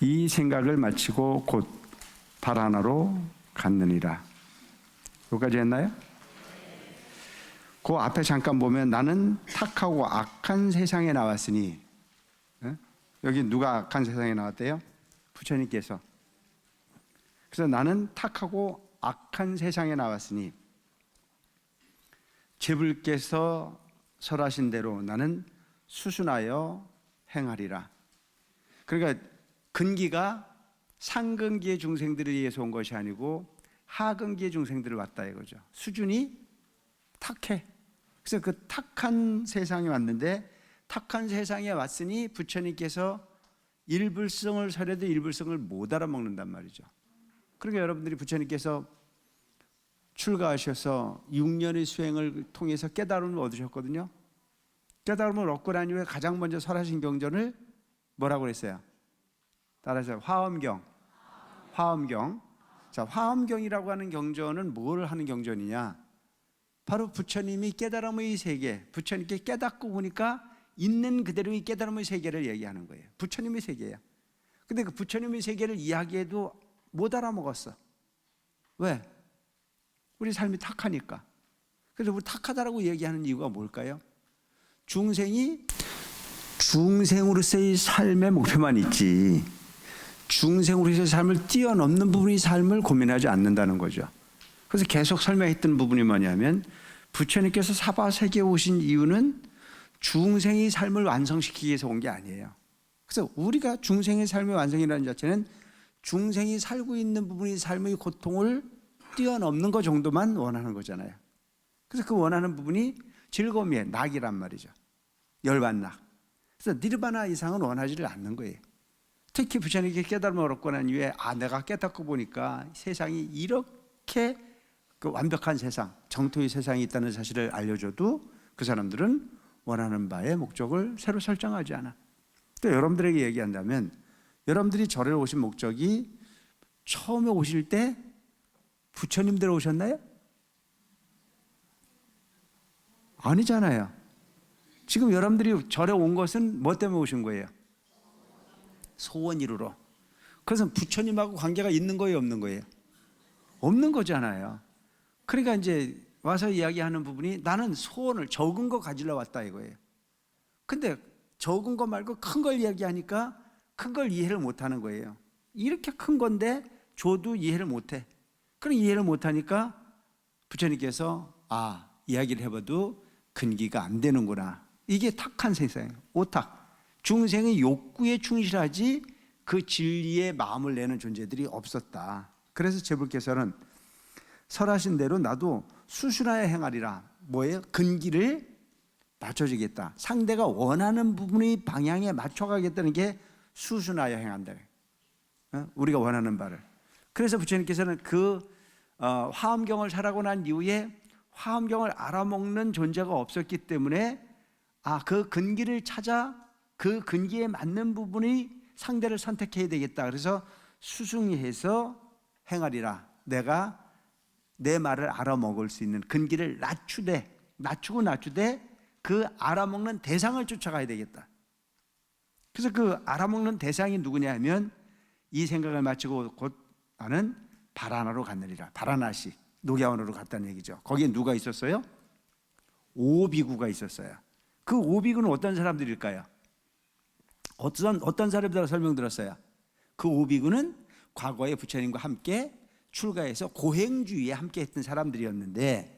이 생각을 마치고 곧 바라나로 갔느니라. 여기까지 했나요? 그 앞에 잠깐 보면 나는 탁하고 악한 세상에 나왔으니, 여기 누가 악한 세상에 나왔대요? 부처님께서. 그래서 나는 탁하고 악한 세상에 나왔으니 제불께서 설하신 대로 나는 수순하여 행하리라. 그러니까 근기가 상근기의 중생들을 위해서 온 것이 아니고 하근기의 중생들을 왔다 이거죠. 수준이 탁해. 그래서 그 탁한 세상에 왔는데, 탁한 세상에 왔으니 부처님께서 일불성을 설해도 일불성을 못 알아먹는단 말이죠. 그러니까 여러분들이 부처님께서 출가하셔서 6년의 수행을 통해서 깨달음을 얻으셨거든요. 깨달음을 얻고 난 이후에 가장 먼저 설하신 경전을 뭐라고 그랬어요? 따라서 화엄경. 화엄경. 자, 화엄경이라고 하는 경전은 뭘 하는 경전이냐? 바로 부처님이 깨달음의 세계, 부처님께 깨닫고 보니까 있는 그대로의 깨달음의 세계를 얘기하는 거예요. 부처님의 세계예요. 근데 그 부처님의 세계를 이야기해도 못 알아먹었어. 왜? 우리 삶이 탁하니까. 그래서 우리 탁하다라고 얘기하는 이유가 뭘까요? 중생이 중생으로서의 삶의 목표만 있지, 중생으로서의 삶을 뛰어넘는 부분의 삶을 고민하지 않는다는 거죠. 그래서 계속 설명했던 부분이 뭐냐면, 부처님께서 사바세계에 오신 이유는 중생의 삶을 완성시키기 위해서 온 게 아니에요. 그래서 우리가 중생의 삶의 완성이라는 자체는 중생이 살고 있는 부분의 삶의 고통을 뛰어넘는 것 정도만 원하는 거잖아요. 그래서 그 원하는 부분이 즐거움의 낙이란 말이죠. 열반낙. 그래서 니르바나 이상은 원하지를 않는 거예요. 특히 부처님께 깨달음을 얻고 난 이후에 내가 깨닫고 보니까 세상이 이렇게 그 완벽한 세상, 정토의 세상이 있다는 사실을 알려줘도 그 사람들은 원하는 바의 목적을 새로 설정하지 않아. 또 여러분들에게 얘기한다면, 여러분들이 절에 오신 목적이 처음에 오실 때 부처님들 오셨나요? 아니잖아요. 지금 여러분들이 절에 온 것은 뭐 때문에 오신 거예요? 소원 이루러. 그래서 부처님하고 관계가 있는 거예요, 없는 거예요? 없는 거잖아요. 그러니까 이제 와서 이야기하는 부분이 나는 소원을 적은 거 가지러 왔다 이거예요. 근데 적은 거 말고 큰 걸 이야기하니까 큰 걸 이해를 못 하는 거예요. 이렇게 큰 건데 줘도 이해를 못 해. 그럼 이해를 못 하니까 부처님께서 이야기를 해봐도 근기가 안 되는구나. 이게 탁한 세상이에요. 오탁. 중생의 욕구에 충실하지 그 진리에 마음을 내는 존재들이 없었다. 그래서 제불께서는 설하신 대로 나도 수순하여 행하리라. 뭐예요? 근기를 맞춰주겠다. 상대가 원하는 부분의 방향에 맞춰가겠다는 게 수순하여 행한다. 우리가 원하는 바를. 그래서 부처님께서는 그 화엄경을 설하고 난 이후에 화엄경을 알아먹는 존재가 없었기 때문에 그 근기를 찾아 그 근기에 맞는 부분의 상대를 선택해야 되겠다. 그래서 수승해서 행하리라. 내가 내 말을 알아먹을 수 있는 근기를 낮추되 그 알아먹는 대상을 쫓아가야 되겠다. 그래서 그 알아먹는 대상이 누구냐 하면, 이 생각을 마치고 곧 나는 바라나로 갔느니라. 바라나시, 녹야원으로 갔다는 얘기죠. 거기에 누가 있었어요? 오비구가 있었어요. 그 오비구는 어떤 사람들일까요? 어떤 사람들이라고 설명드렸어요? 그 오비구는 과거에 부처님과 함께 출가해서 고행주의에 함께 했던 사람들이었는데,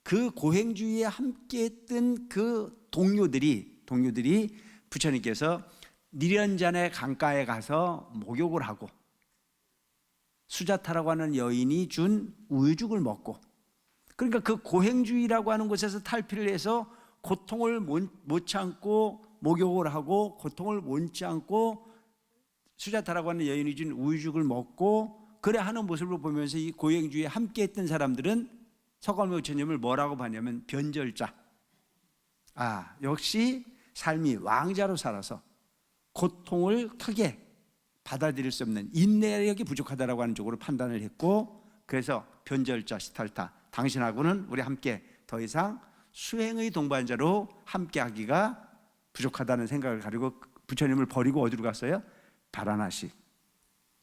그 고행주의에 함께 했던 그 동료들이 부처님께서 니련잔의 강가에 가서 목욕을 하고 수자타라고 하는 여인이 준 우유죽을 먹고, 그러니까 그 고행주의라고 하는 곳에서 탈피를 해서 고통을 못 참고 목욕을 하고 고통을 못 참고 수자타라고 하는 여인이 준 우유죽을 먹고 그래 하는 모습을 보면서 이 고행주의에 함께 했던 사람들은 서갈모 부처님을 뭐라고 봤냐면 변절자. 역시 삶이 왕자로 살아서 고통을 크게 받아들일 수 없는 인내력이 부족하다라고 하는 쪽으로 판단을 했고, 그래서 변절자 시탈타, 당신하고는 우리 함께 더 이상 수행의 동반자로 함께 하기가 부족하다는 생각을 가지고 부처님을 버리고 어디로 갔어요? 바라나시,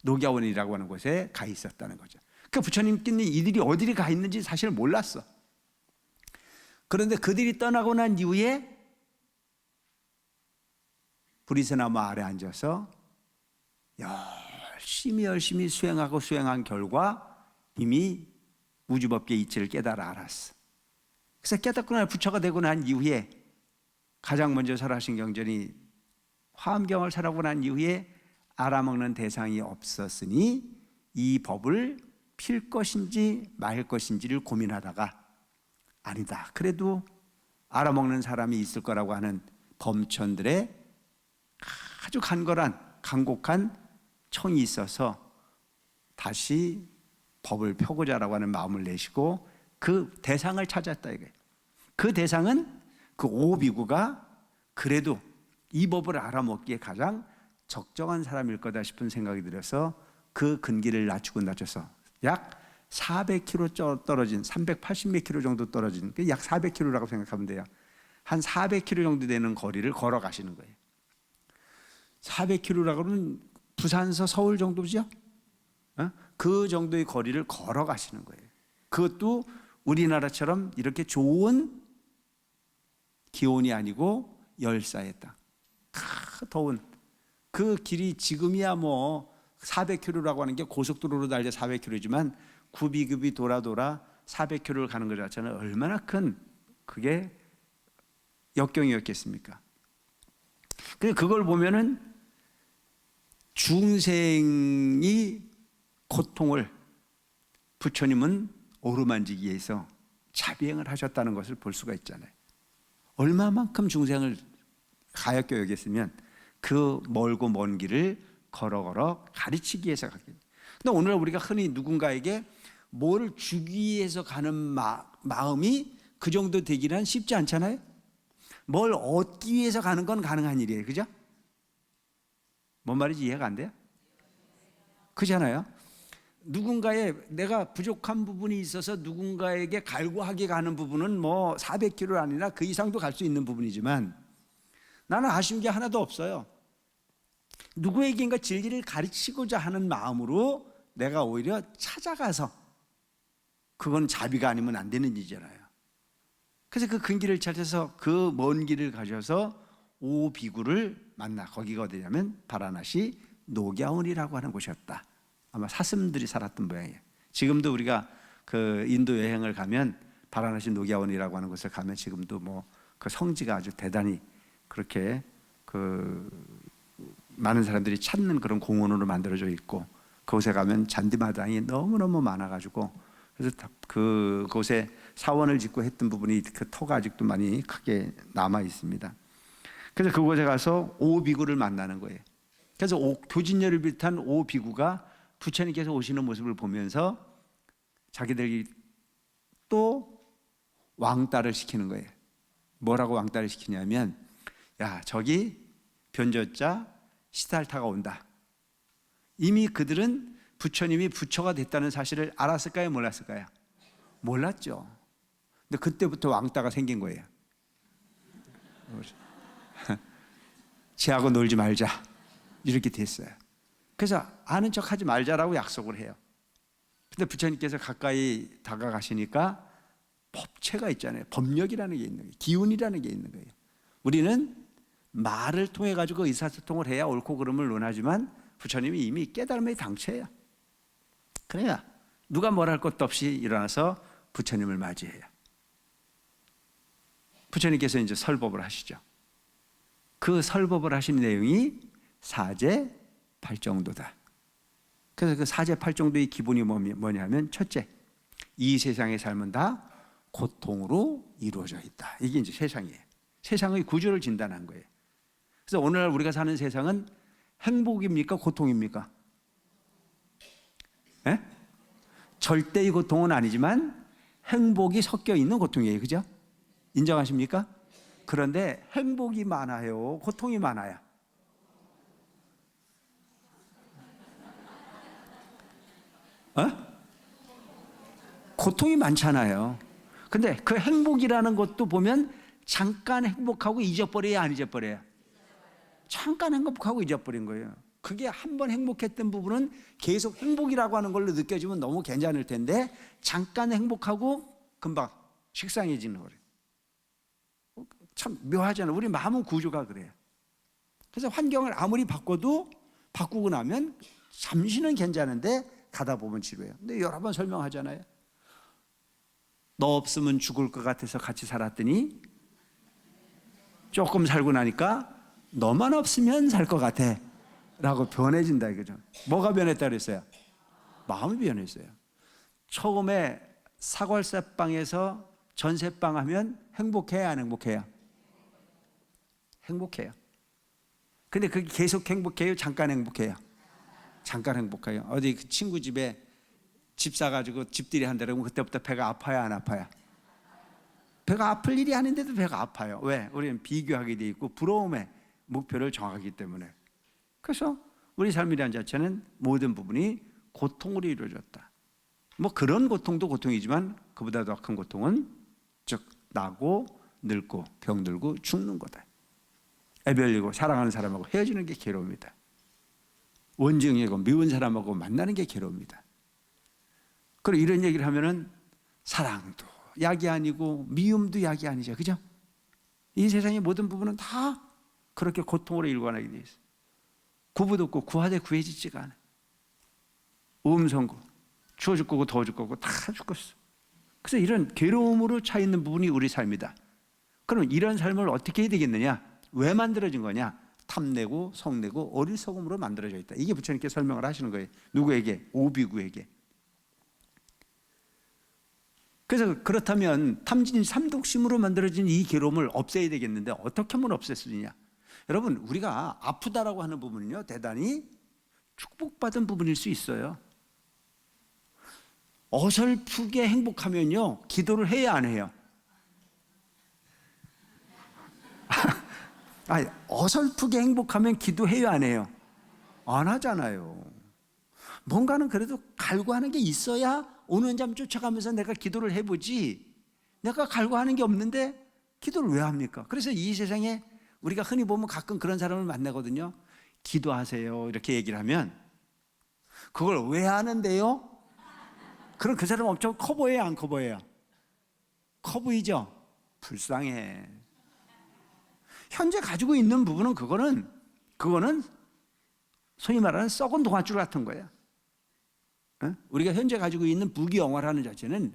녹야원이라고 하는 곳에 가 있었다는 거죠. 그러니까 부처님께는 이들이 어디를 가 있는지 사실 몰랐어. 그런데 그들이 떠나고 난 이후에 브리스나무 아래 앉아서 열심히 수행한 결과 이미 우주법계의 이치를 깨달아 알았어. 그래서 깨닫고 난 부처가 되고 난 이후에 가장 먼저 설하신 경전이 화엄경을 설하고 난 이후에 알아먹는 대상이 없었으니 이 법을 필 것인지 말 것인지를 고민하다가 아니다, 그래도 알아먹는 사람이 있을 거라고 하는 범천들의 아주 간곡한 청이 있어서 다시 법을 펴고자라고 하는 마음을 내시고 그 대상을 찾았다 이거예요. 그 대상은 그 오비구가 그래도 이 법을 알아먹기에 가장 적정한 사람일 거다 싶은 생각이 들어서 그 근기를 낮춰서 약 400km 떨어진 380몇 킬로 정도 떨어진 약 400km라고 생각하면 돼요. 한 400km 정도 되는 거리를 걸어가시는 거예요. 400km라고 하면 부산서 서울 정도죠? 그 정도의 거리를 걸어가시는 거예요. 그것도 우리나라처럼 이렇게 좋은 기온이 아니고 열사의 땅, 더운 그 길이 지금이야 뭐 400km라고 하는 게 고속도로로 달려 400km지만 굽이굽이 돌아 400km를 가는 것 자체는 얼마나 큰 그게 역경이었겠습니까? 그걸 보면은 중생이 고통을 부처님은 오르만지기 위해서 자비행을 하셨다는 것을 볼 수가 있잖아요. 얼마만큼 중생을 가엾게 여겼으면 그 멀고 먼 길을 걸어 가르치기 위해서 갔겠죠. 근데 오늘 우리가 흔히 누군가에게 뭘 주기 위해서 가는 마음이 그 정도 되기는 쉽지 않잖아요. 뭘 얻기 위해서 가는 건 가능한 일이에요. 그죠? 뭔 말인지 이해가 안 돼요? 그잖아요. 누군가의 내가 부족한 부분이 있어서 누군가에게 갈구하게 가는 부분은 뭐 400km 아니라 그 이상도 갈 수 있는 부분이지만 나는 아쉬운 게 하나도 없어요. 누구에게인가 진리를 가르치고자 하는 마음으로 내가 오히려 찾아가서 그건 자비가 아니면 안 되는 일이잖아요. 그래서 그 근기를 찾아서 그 먼 길을 가셔서 오비구를 만나. 거기가 어디냐면 바라나시 녹야원이라고 하는 곳이었다. 아마 사슴들이 살았던 모양이에요. 지금도 우리가 그 인도 여행을 가면 바라나시 녹야원이라고 하는 곳에 가면 지금도 뭐 그 성지가 아주 대단히 그렇게 그 많은 사람들이 찾는 그런 공원으로 만들어져 있고 그곳에 가면 잔디마당이 너무너무 많아가지고 그래서 그곳에 사원을 짓고 했던 부분이 그 터가 아직도 많이 크게 남아 있습니다. 그래서 그곳에 가서 오비구를 만나는 거예요. 그래서 교진녀를 비롯한 오비구가 부처님께서 오시는 모습을 보면서 자기들이 또 왕따를 시키는 거예요. 뭐라고 왕따를 시키냐면 야, 저기 변저자 시달타가 온다. 이미 그들은 부처님이 부처가 됐다는 사실을 알았을까요? 몰랐을까요? 몰랐죠. 근데 그때부터 왕따가 생긴 거예요. 쟤하고 놀지 말자 이렇게 됐어요. 그래서 아는 척 하지 말자라고 약속을 해요. 근데 부처님께서 가까이 다가가시니까 법체가 있잖아요. 법력이라는 게 있는 거예요. 기운이라는 게 있는 거예요. 우리는 말을 통해 가지고 의사소통을 해야 옳고 그름을 논하지만 부처님이 이미 깨달음의 당체예요. 그래야 누가 뭘 할 것도 없이 일어나서 부처님을 맞이해요. 부처님께서 이제 설법을 하시죠. 그 설법을 하신 내용이 사제 팔정도다. 그래서 그 사제 팔정도의 기본이 뭐냐면 첫째, 이 세상의 삶은 다 고통으로 이루어져 있다. 이게 이제 세상이에요. 세상의 구조를 진단한 거예요. 그래서 오늘날 우리가 사는 세상은 행복입니까? 고통입니까? 예? 절대의 고통은 아니지만 행복이 섞여 있는 고통이에요. 그죠? 인정하십니까? 그런데 행복이 많아요? 고통이 많아요? 고통이 많잖아요. 근데 그 행복이라는 것도 보면 잠깐 행복하고 잊어버려야 안 잊어버려요? 잠깐 행복하고 잊어버린 거예요. 그게 한번 행복했던 부분은 계속 행복이라고 하는 걸로 느껴지면 너무 괜찮을 텐데 잠깐 행복하고 금방 식상해지는 거예요. 참 묘하잖아요. 우리 마음은 구조가 그래요. 그래서 환경을 아무리 바꾸고 나면 잠시는 괜찮은데 가다 보면 지루해요. 근데 여러 번 설명하잖아요. 너 없으면 죽을 것 같아서 같이 살았더니 조금 살고 나니까 너만 없으면 살 것 같아 라고 변해진다 이거죠. 뭐가 변했다 그랬어요? 마음이 변했어요. 처음에 사골세방에서 전세방 하면 행복해요, 안 행복해요? 행복해요. 근데 그게 계속 행복해요? 잠깐 행복해요? 잠깐 행복해요. 어디 그 친구 집에 집 사가지고 집들이 한다 그러면 그때부터 배가 아파요, 안 아파요? 배가 아플 일이 아닌데도 배가 아파요. 왜? 우리는 비교하게 돼 있고 부러움의 목표를 정하기 때문에. 그래서 우리 삶이라는 자체는 모든 부분이 고통으로 이루어졌다. 뭐 그런 고통도 고통이지만 그보다 더 큰 고통은 즉 나고 늙고 병들고 죽는 거다. 애별리고 사랑하는 사람하고 헤어지는 게 괴로움이다. 원증이고 미운 사람하고 만나는 게 괴로움이다. 그리고 이런 얘기를 하면은 사랑도 약이 아니고 미움도 약이 아니죠. 그죠? 이 세상의 모든 부분은 다 그렇게 고통으로 일관하게 되어 있어요. 구부도 없고 구하되 구해지지가 않아요. 음성고, 추워 죽고 더워 죽고 다 죽겠어. 그래서 이런 괴로움으로 차 있는 부분이 우리 삶이다. 그럼 이런 삶을 어떻게 해야 되겠느냐? 왜 만들어진 거냐? 탐내고 성내고 어리석음으로 만들어져 있다. 이게 부처님께 설명을 하시는 거예요. 누구에게? 오비구에게. 그래서 그렇다면 탐진 삼독심으로 만들어진 이 괴로움을 없애야 되겠는데 어떻게 하면 없앨 수 있냐? 여러분, 우리가 아프다라고 하는 부분은요, 대단히 축복받은 부분일 수 있어요. 어설프게 행복하면요, 기도를 해야 안 해요? 아니, 어설프게 행복하면 기도해야 안 해요? 안 하잖아요. 뭔가는 그래도 갈구하는 게 있어야 오는 잠 쫓아가면서 내가 기도를 해보지, 내가 갈구하는 게 없는데 기도를 왜 합니까? 그래서 이 세상에 우리가 흔히 보면 가끔 그런 사람을 만나거든요. 기도하세요 이렇게 얘기를 하면 그걸 왜 하는데요? 그럼 그 사람 엄청 커 보여요, 안 커 보여요? 커 보이죠? 불쌍해. 현재 가지고 있는 부분은 그거는 소위 말하는 썩은 동아줄 같은 거예요. 우리가 현재 가지고 있는 부귀영화라는 자체는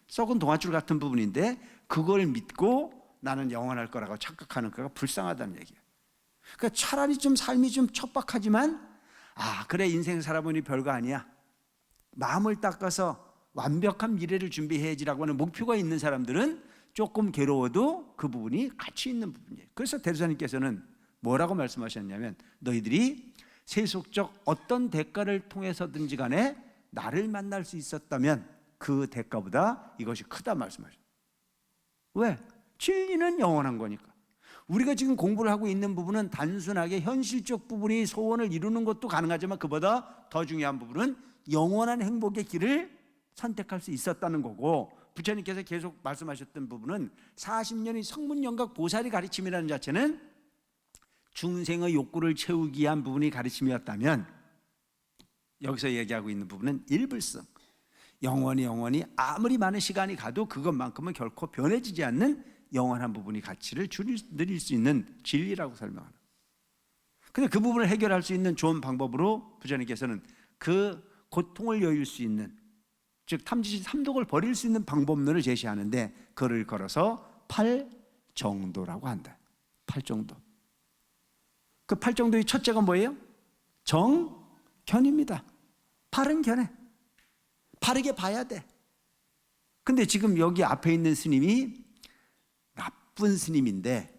썩은 동아줄 같은 부분인데 그걸 믿고 나는 영원할 거라고 착각하는 거가 불쌍하다는 얘기예요. 그러니까 차라리 좀 삶이 좀 척박하지만 그래 인생 살아보니 별거 아니야. 마음을 닦아서 완벽한 미래를 준비해야지라고 하는 목표가 있는 사람들은 조금 괴로워도 그 부분이 가치 있는 부분이에요. 그래서 대주사님께서는 뭐라고 말씀하셨냐면 너희들이 세속적 어떤 대가를 통해서든지 간에 나를 만날 수 있었다면 그 대가보다 이것이 크다 말씀하셨어요. 왜? 진리는 영원한 거니까. 우리가 지금 공부를 하고 있는 부분은 단순하게 현실적 부분이 소원을 이루는 것도 가능하지만 그보다 더 중요한 부분은 영원한 행복의 길을 선택할 수 있었다는 거고, 부처님께서 계속 말씀하셨던 부분은 40년의 성문영각 보살이 가르침이라는 자체는 중생의 욕구를 채우기 위한 부분이 가르침이었다면 여기서 얘기하고 있는 부분은 일불성, 영원히 아무리 많은 시간이 가도 그것만큼은 결코 변해지지 않는 영원한 부분이 가치를 누릴 수 있는 진리라고 설명하는. 근데 그 부분을 해결할 수 있는 좋은 방법으로 부처님께서는 그 고통을 여길 수 있는, 즉 탐지신 삼독을 버릴 수 있는 방법론을 제시하는데 그를 걸어서 팔정도라고 한다. 팔정도. 그 팔정도의 첫째가 뭐예요? 정견입니다. 바른 견해. 바르게 봐야 돼. 근데 지금 여기 앞에 있는 스님이 나쁜 스님인데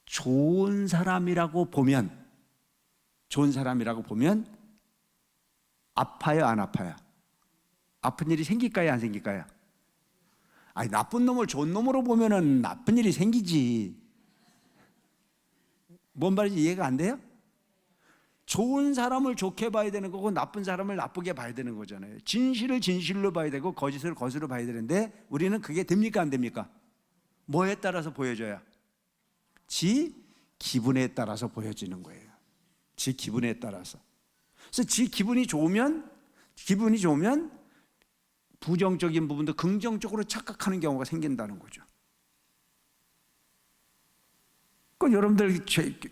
좋은 사람이라고 보면 아파요, 안 아파요? 아픈 일이 생길까요, 안 생길까요? 아니, 나쁜 놈을 좋은 놈으로 보면은 나쁜 일이 생기지. 뭔 말인지 이해가 안 돼요? 좋은 사람을 좋게 봐야 되는 거고 나쁜 사람을 나쁘게 봐야 되는 거잖아요. 진실을 진실로 봐야 되고 거짓을 거짓으로 봐야 되는데 우리는 그게 됩니까, 안 됩니까? 뭐에 따라서 보여줘야? 지 기분에 따라서 보여지는 거예요. 지 기분에 따라서. 그래서 지 기분이 좋으면 부정적인 부분도 긍정적으로 착각하는 경우가 생긴다는 거죠. 그 여러분들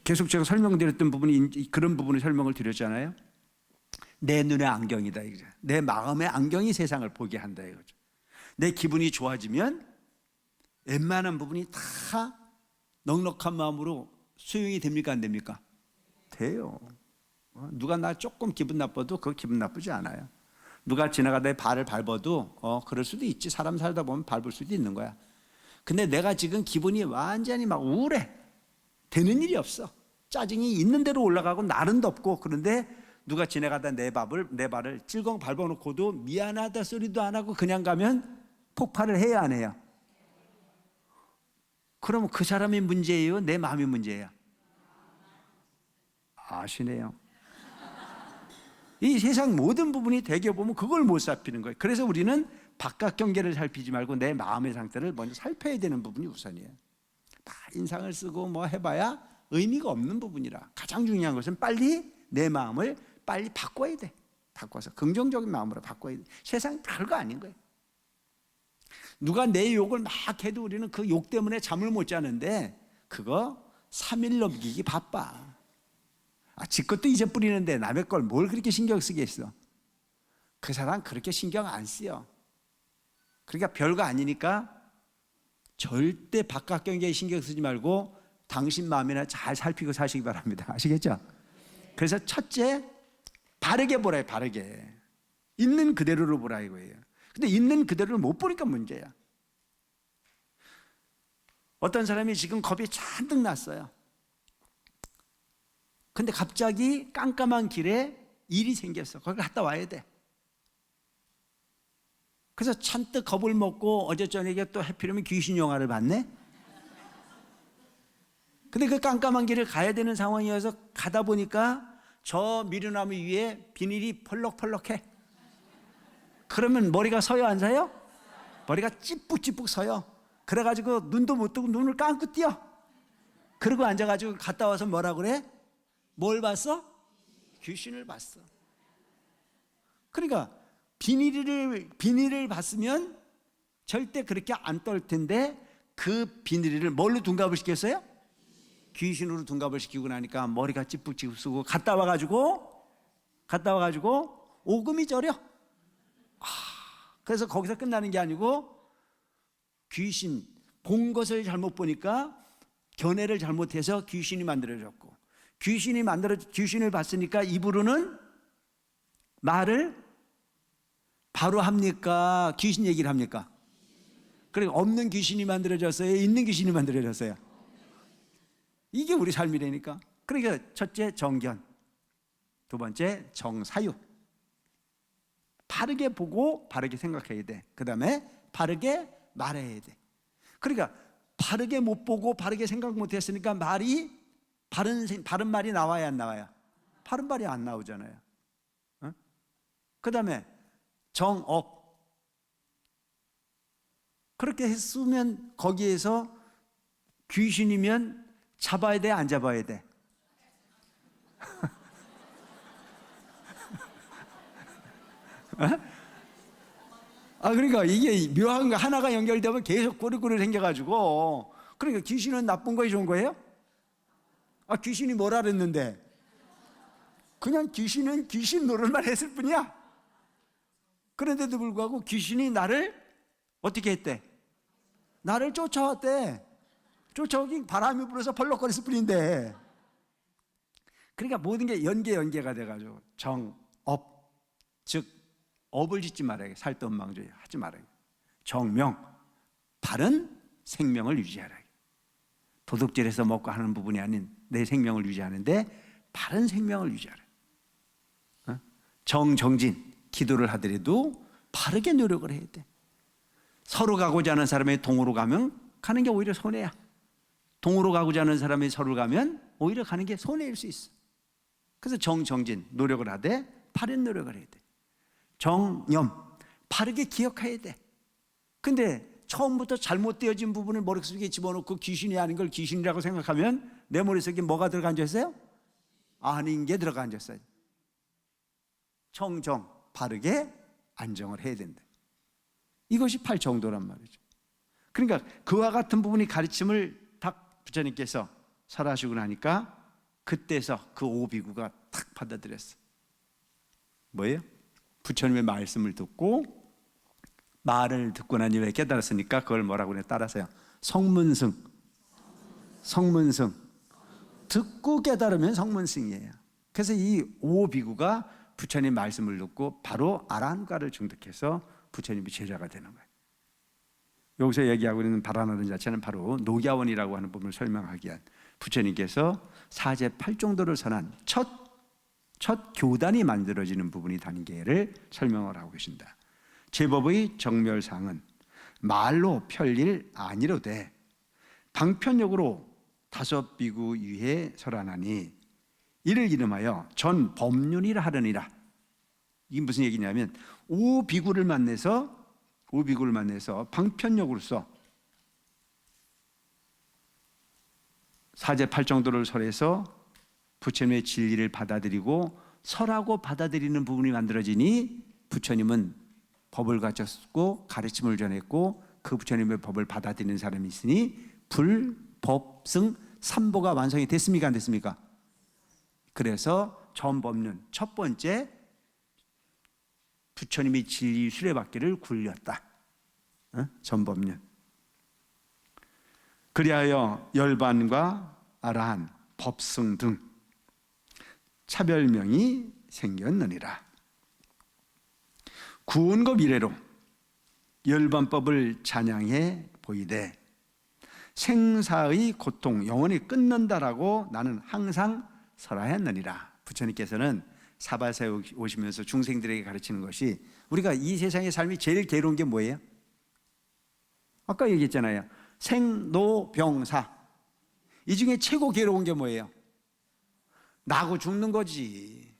계속 제가 설명드렸던 부분이 그런 부분을 설명을 드렸잖아요. 내 눈의 안경이다 이거죠. 내 마음의 안경이 세상을 보게 한다 이거죠. 내 기분이 좋아지면 웬만한 부분이 다 넉넉한 마음으로 수용이 됩니까 안 됩니까? 돼요. 누가 나 조금 기분 나빠도 그거 기분 나쁘지 않아요. 누가 지나가다 내 발을 밟아도 그럴 수도 있지. 사람 살다 보면 밟을 수도 있는 거야. 근데 내가 지금 기분이 완전히 막 우울해. 되는 일이 없어. 짜증이 있는 대로 올라가고 날은 덥고. 그런데 누가 지나가다 내 발을 찔겅 밟아놓고도 미안하다 소리도 안 하고 그냥 가면 폭발을 해야 안 해요? 그러면 그 사람이 문제예요? 내 마음이 문제예요? 아시네요. 이 세상 모든 부분이 되게 보면 그걸 못 살피는 거예요. 그래서 우리는 바깥 경계를 살피지 말고 내 마음의 상태를 먼저 살펴야 되는 부분이 우선이에요. 다 인상을 쓰고 뭐 해봐야 의미가 없는 부분이라 가장 중요한 것은 빨리 내 마음을 빨리 바꿔야 돼. 바꿔서 긍정적인 마음으로 바꿔야 돼. 세상 별거 아닌 거예요. 누가 내 욕을 막 해도 우리는 그 욕 때문에 잠을 못 자는데 그거 3일 넘기기 바빠. 지 것도 이제 뿌리는데 남의 걸 뭘 그렇게 신경 쓰겠어. 그 사람 그렇게 신경 안 쓰여. 그러니까 별거 아니니까 절대 바깥 경계에 신경 쓰지 말고 당신 마음이나 잘 살피고 사시기 바랍니다. 아시겠죠? 그래서 첫째, 바르게 보라. 바르게 있는 그대로를 보라 이거예요. 근데 있는 그대로를 못 보니까 문제야. 어떤 사람이 지금 겁이 잔뜩 났어요. 근데 갑자기 깜깜한 길에 일이 생겼어. 거기 갔다 와야 돼. 그래서 잔뜩 겁을 먹고 어제 저녁에 또 하필이면 귀신 영화를 봤네. 근데 그 깜깜한 길을 가야 되는 상황이어서 가다 보니까 저 미루나무 위에 비닐이 펄럭펄럭해. 그러면 머리가 서요 안 서요? 머리가 찌뿌찌뿌 서요. 그래가지고 눈도 못 뜨고 눈을 감고 뛰어. 그러고 앉아가지고 갔다 와서 뭐라 그래? 뭘 봤어? 귀신을 봤어. 그러니까 비닐을 봤으면 절대 그렇게 안 떨 텐데 그 비닐을 뭘로 둔갑을 시켰어요? 귀신으로 둔갑을 시키고 나니까 머리가 찌뿌찌뿌 쓰고 갔다 와가지고 오금이 저려. 그래서 거기서 끝나는 게 아니고 귀신 본 것을 잘못 보니까 견해를 잘못해서 귀신이 만들어졌고 귀신을 봤으니까 입으로는 말을 바로 합니까? 귀신 얘기를 합니까? 그러니까 없는 귀신이 만들어졌어요? 있는 귀신이 만들어졌어요? 이게 우리 삶이라니까. 그러니까 첫째 정견, 두 번째 정사유. 바르게 보고 바르게 생각해야 돼. 그 다음에 바르게 말해야 돼. 그러니까 바르게 못 보고 바르게 생각 못 했으니까 말이 바른 말이 나와야 안 나와요? 바른 말이 안 나오잖아요. 그 다음에 정업. 그렇게 했으면 거기에서 귀신이면 잡아야 돼, 안 잡아야 돼? 그러니까 이게 묘한 거 하나가 연결되면 계속 꼬리꼬리 생겨가지고, 그러니까 귀신은 나쁜 거예요, 좋은 거예요? 귀신이 뭐라 그랬는데? 그냥 귀신은 귀신 노릇만 했을 뿐이야. 그런데도 불구하고 귀신이 나를 어떻게 했대? 나를 쫓아왔대. 쫓아오긴 바람이 불어서 벌럭거렸을 뿐인데. 그러니까 모든 게 연계가 돼가지고 정업, 즉 업을 짓지 말아야, 살돈망조에 하지 말아야. 정명, 바른 생명을 유지하라. 도둑질해서 먹고 하는 부분이 아닌 내 생명을 유지하는데 바른 생명을 유지하라. 정진, 기도를 하더라도 바르게 노력을 해야 돼. 서로 가고자 하는 사람이 동으로 가면 가는 게 오히려 손해야. 동으로 가고자 하는 사람이 서로 가면 오히려 가는 게 손해일 수 있어. 그래서 정진, 노력을 하되 바른 노력을 해야 돼. 정념, 바르게 기억해야 돼. 근데 처음부터 잘못되어진 부분을 머릿속에 집어넣고 귀신이 아닌 걸 귀신이라고 생각하면 내 머릿속에 뭐가 들어가 앉았어요? 아닌 게 들어가 앉았어요. 청정, 바르게 안정을 해야 된다. 이것이 8정도란 말이죠. 그러니까 그와 같은 부분이 가르침을 딱 부처님께서 설하시고 나니까 그때서 그 오비구가 탁 받아들였어. 뭐예요? 부처님의 말씀을 듣고 말을 듣고 난 이후에 깨달았으니까 그걸 뭐라고 그래? 따라서요. 성문승. 성문승. 듣고 깨달으면 성문승이에요. 그래서 이 오비구가 부처님 말씀을 듣고 바로 아란가를 중득해서 부처님이 제자가 되는 거예요. 여기서 얘기하고 있는 바라나는 자체는 바로 녹야원이라고 하는 부분을 설명하기 위한 부처님께서 사제 8정도를 선한 첫 교단이 만들어지는 부분이 단계를 설명을 하고 계신다. 제법의 정멸상은 말로 펼일 아니로되 방편력으로 다섯 비구 위에 설하나니 이를 이름하여 전 법륜이라 하려니라. 이게 무슨 얘기냐면 오비구를 만나서 방편력으로서 사제 8정도를 설해서 부처님의 진리를 받아들이고 설하고 받아들이는 부분이 만들어지니 부처님은 법을 가졌고 가르침을 전했고 그 부처님의 법을 받아들이는 사람이 있으니 불법승 삼보가 완성이 됐습니까? 안 됐습니까? 그래서 전법륜 첫 번째 부처님이 진리 수레바퀴를 굴렸다. 전법륜. 그리하여 열반과 아라한, 법승 등 차별명이 생겼느니라. 구원급 이래로 열반법을 찬양해 보이되 생사의 고통 영원히 끊는다라고 나는 항상 설하였느니라. 부처님께서는 사바사에 오시면서 중생들에게 가르치는 것이 우리가 이 세상의 삶이 제일 괴로운 게 뭐예요? 아까 얘기했잖아요. 생로병사. 이 중에 최고 괴로운 게 뭐예요? 나고 죽는 거지.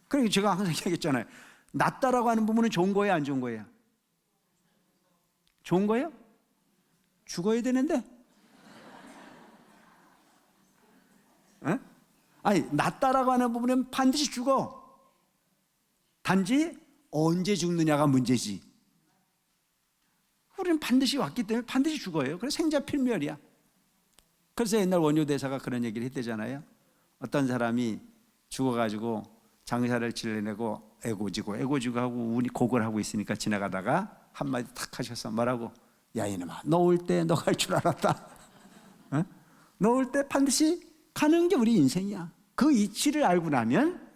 그러니까 제가 항상 얘기했잖아요. 낫다라고 하는 부분은 좋은 거예요, 안 좋은 거예요? 좋은 거예요? 죽어야 되는데? 아니, 낫다라고 하는 부분은 반드시 죽어. 단지 언제 죽느냐가 문제지. 우리는 반드시 왔기 때문에 반드시 죽어요. 그래서 생자필멸이야. 그래서 옛날 원효대사가 그런 얘기를 했대잖아요. 어떤 사람이 죽어가지고 장사를 지내고 애고지고 하고 운이 고걸하고 있으니까 지나가다가 한마디 탁 하셔서 뭐라고? 야 이놈아, 너 올 때 너 갈 줄 알았다. 너 올 때 반드시 가는 게 우리 인생이야. 그 이치를 알고 나면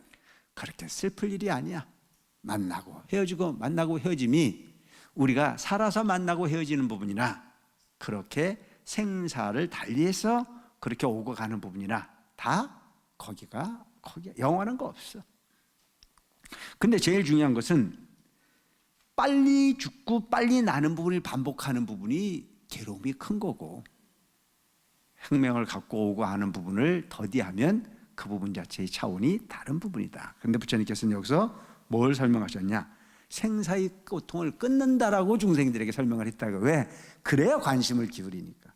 그렇게 슬플 일이 아니야. 만나고 헤어지고 만나고 헤어짐이 우리가 살아서 만나고 헤어지는 부분이나 그렇게 생사를 달리해서 그렇게 오고 가는 부분이나 다 거기야 영원한 거 없어. 근데 제일 중요한 것은 빨리 죽고 빨리 나는 부분을 반복하는 부분이 괴로움이 큰 거고 생명을 갖고 오고 하는 부분을 더디하면 그 부분 자체의 차원이 다른 부분이다. 그런데 부처님께서는 여기서 뭘 설명하셨냐? 생사의 고통을 끊는다라고 중생들에게 설명을 했다고. 왜? 그래야 관심을 기울이니까.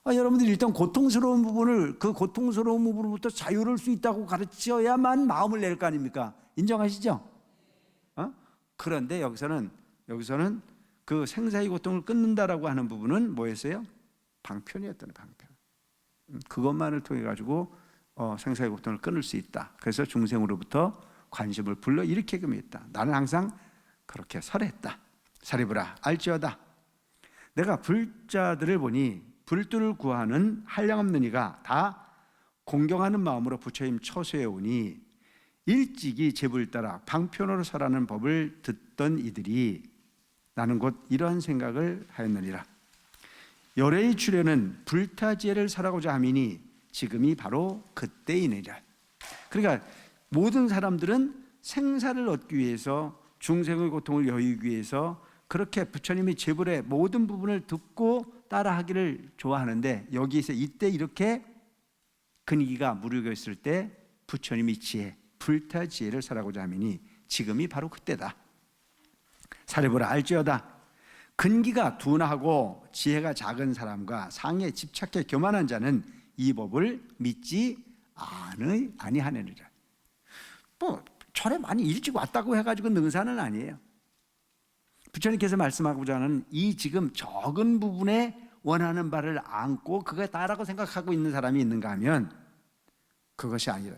여러분들이 일단 고통스러운 부분을 그 고통스러운 부분으로부터 자유로울 수 있다고 가르쳐야만 마음을 낼 거 아닙니까? 인정하시죠? 그런데 여기서는 그 생사의 고통을 끊는다라고 하는 부분은 뭐였어요? 방편이었던 방편. 그것만을 통해 가지고 생사의 고통을 끊을 수 있다. 그래서 중생으로부터 관심을 불러 일으키기만 했다. 나는 항상 그렇게 설했다. 사리부라 알지어다. 내가 불자들을 보니 불도를 구하는 한량없는 이가 다 공경하는 마음으로 부처님 처소에 오니 일찍이 제불 따라 방편으로 설하는 법을 듣던 이들이 나는 곧 이러한 생각을 하였느니라. 열애의 출현은 불타지혜를 설하고자 함이니 지금이 바로 그때이니라. 그러니까 모든 사람들은 생사를 얻기 위해서 중생의 고통을 여의기 위해서 그렇게 부처님이 제불의 모든 부분을 듣고 따라하기를 좋아하는데 여기에서 이때 이렇게 근기가 무르겨 있을 때 부처님이 지혜, 불타지혜를 설하고자 함이니 지금이 바로 그때다. 사리부라 알지어다. 근기가 둔하고 지혜가 작은 사람과 상에 집착해 교만한 자는 이 법을 믿지 아니하느니라. 뭐 절에 많이 일찍 왔다고 해가지고 능사는 아니에요. 부처님께서 말씀하고자 하는 이 지금 적은 부분에 원하는 바를 안고 그거에 다라고 생각하고 있는 사람이 있는가 하면 그것이 아니라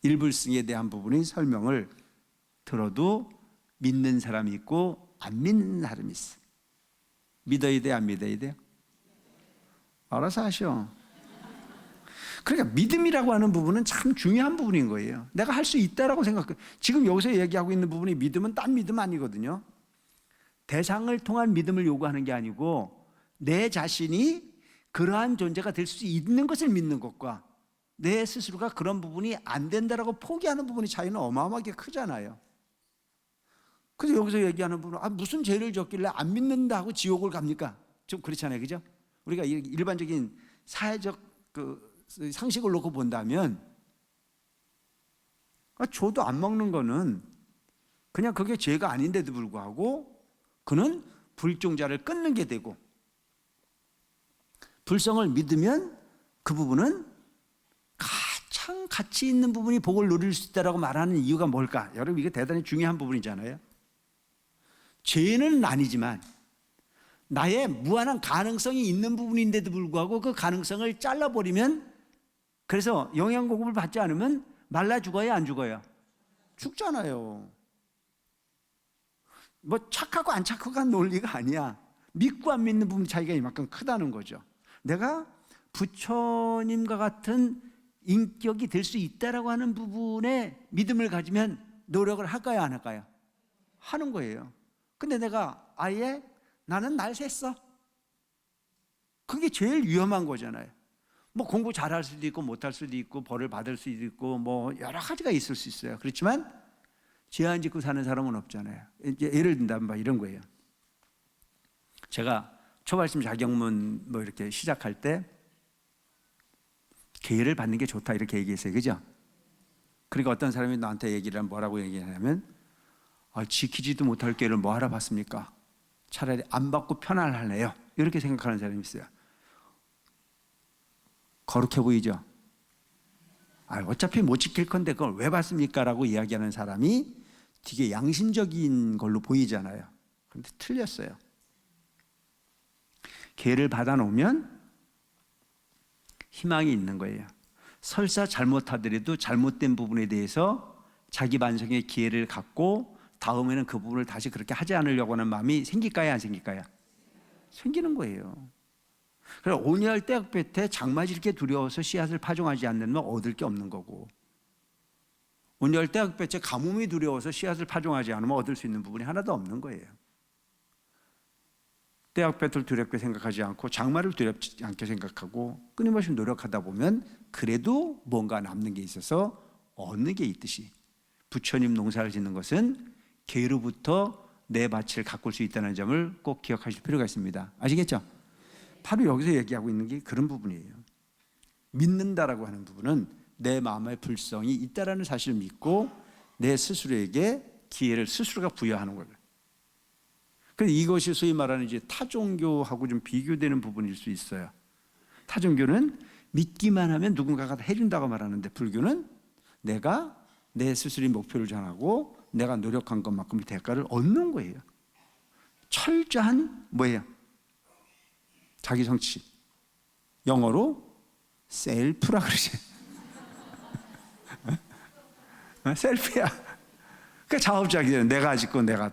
일불승에 대한 부분의 설명을 들어도 믿는 사람이 있고 안 믿는 사람이 있어. 믿어야 돼, 안 믿어야 돼요? 알아서 하셔. 그러니까 믿음이라고 하는 부분은 참 중요한 부분인 거예요. 내가 할 수 있다라고 생각해. 지금 여기서 얘기하고 있는 부분이 믿음은 딴 믿음 아니거든요. 대상을 통한 믿음을 요구하는 게 아니고 내 자신이 그러한 존재가 될 수 있는 것을 믿는 것과 내 스스로가 그런 부분이 안 된다라고 포기하는 부분의 차이는 어마어마하게 크잖아요. 그래서 여기서 얘기하는 부분은 무슨 죄를 졌길래 안 믿는다고 지옥을 갑니까? 좀 그렇잖아요, 그죠? 우리가 일반적인 사회적 상식을 놓고 본다면 저도 안 먹는 거는 그냥 그게 죄가 아닌데도 불구하고 그는 불종자를 끊는 게 되고 불성을 믿으면 그 부분은 가장 가치 있는 부분이 복을 누릴 수 있다라고 말하는 이유가 뭘까? 여러분 이게 대단히 중요한 부분이잖아요. 죄는 아니지만 나의 무한한 가능성이 있는 부분인데도 불구하고 그 가능성을 잘라버리면 그래서 영양공급을 받지 않으면 말라 죽어야 안 죽어요? 죽잖아요. 뭐 착하고 안 착하고한 논리가 아니야. 믿고 안 믿는 부분 차이가 이만큼 크다는 거죠. 내가 부처님과 같은 인격이 될 수 있다라고 하는 부분에 믿음을 가지면 노력을 할까요, 안 할까요? 하는 거예요. 근데 내가 아예 나는 날 샜어. 그게 제일 위험한 거잖아요. 뭐 공부 잘할 수도 있고 못할 수도 있고 벌을 받을 수도 있고 뭐 여러 가지가 있을 수 있어요. 그렇지만 죄 안 짓고 사는 사람은 없잖아요. 이제 예를 든다면 이런 거예요. 제가 초발심 자격문 뭐 이렇게 시작할 때 기회를 받는 게 좋다 이렇게 얘기했어요. 그죠? 그러니까 어떤 사람이 나한테 얘기를 하면 뭐라고 얘기하냐면 지키지도 못할 기회를 뭐하러 받습니까? 차라리 안 받고 편안하네요. 이렇게 생각하는 사람이 있어요. 거룩해 보이죠? 어차피 못 지킬 건데 그걸 왜 받습니까? 라고 이야기하는 사람이 되게 양심적인 걸로 보이잖아요. 그런데 틀렸어요. 기회를 받아놓으면 희망이 있는 거예요. 설사 잘못하더라도 잘못된 부분에 대해서 자기 반성의 기회를 갖고 다음에는 그 부분을 다시 그렇게 하지 않으려고 하는 마음이 생길까요, 안 생길까요? 생기는 거예요. 그래서 온유할 떼약볕 때 장마지 이렇게 두려워서 씨앗을 파종하지 않으면 얻을 게 없는 거고, 온유할 떼약볕에 가뭄이 두려워서 씨앗을 파종하지 않으면 얻을 수 있는 부분이 하나도 없는 거예요. 떼약볕을 두렵게 생각하지 않고 장마를 두렵지 않게 생각하고 끊임없이 노력하다 보면 그래도 뭔가 남는 게 있어서 얻는 게 있듯이 부처님 농사를 짓는 것은 개로부터 내 밭을 가꿀 수 있다는 점을 꼭 기억하실 필요가 있습니다. 아시겠죠? 바로 여기서 얘기하고 있는 게 그런 부분이에요. 믿는다라고 하는 부분은 내 마음의 불성이 있다라는 사실을 믿고 내 스스로에게 기회를 스스로가 부여하는 거예요. 그래서 이것이 소위 말하는 이제 타종교하고 좀 비교되는 부분일 수 있어요. 타종교는 믿기만 하면 누군가가 해준다고 말하는데 불교는 내가 내 스스로의 목표를 정하고 내가 노력한 것만큼의 대가를 얻는 거예요. 철저한 뭐예요? 자기 성취. 영어로 셀프라 그러지. 셀프야. 그 자업자기잖아요. 내가 짓고 내가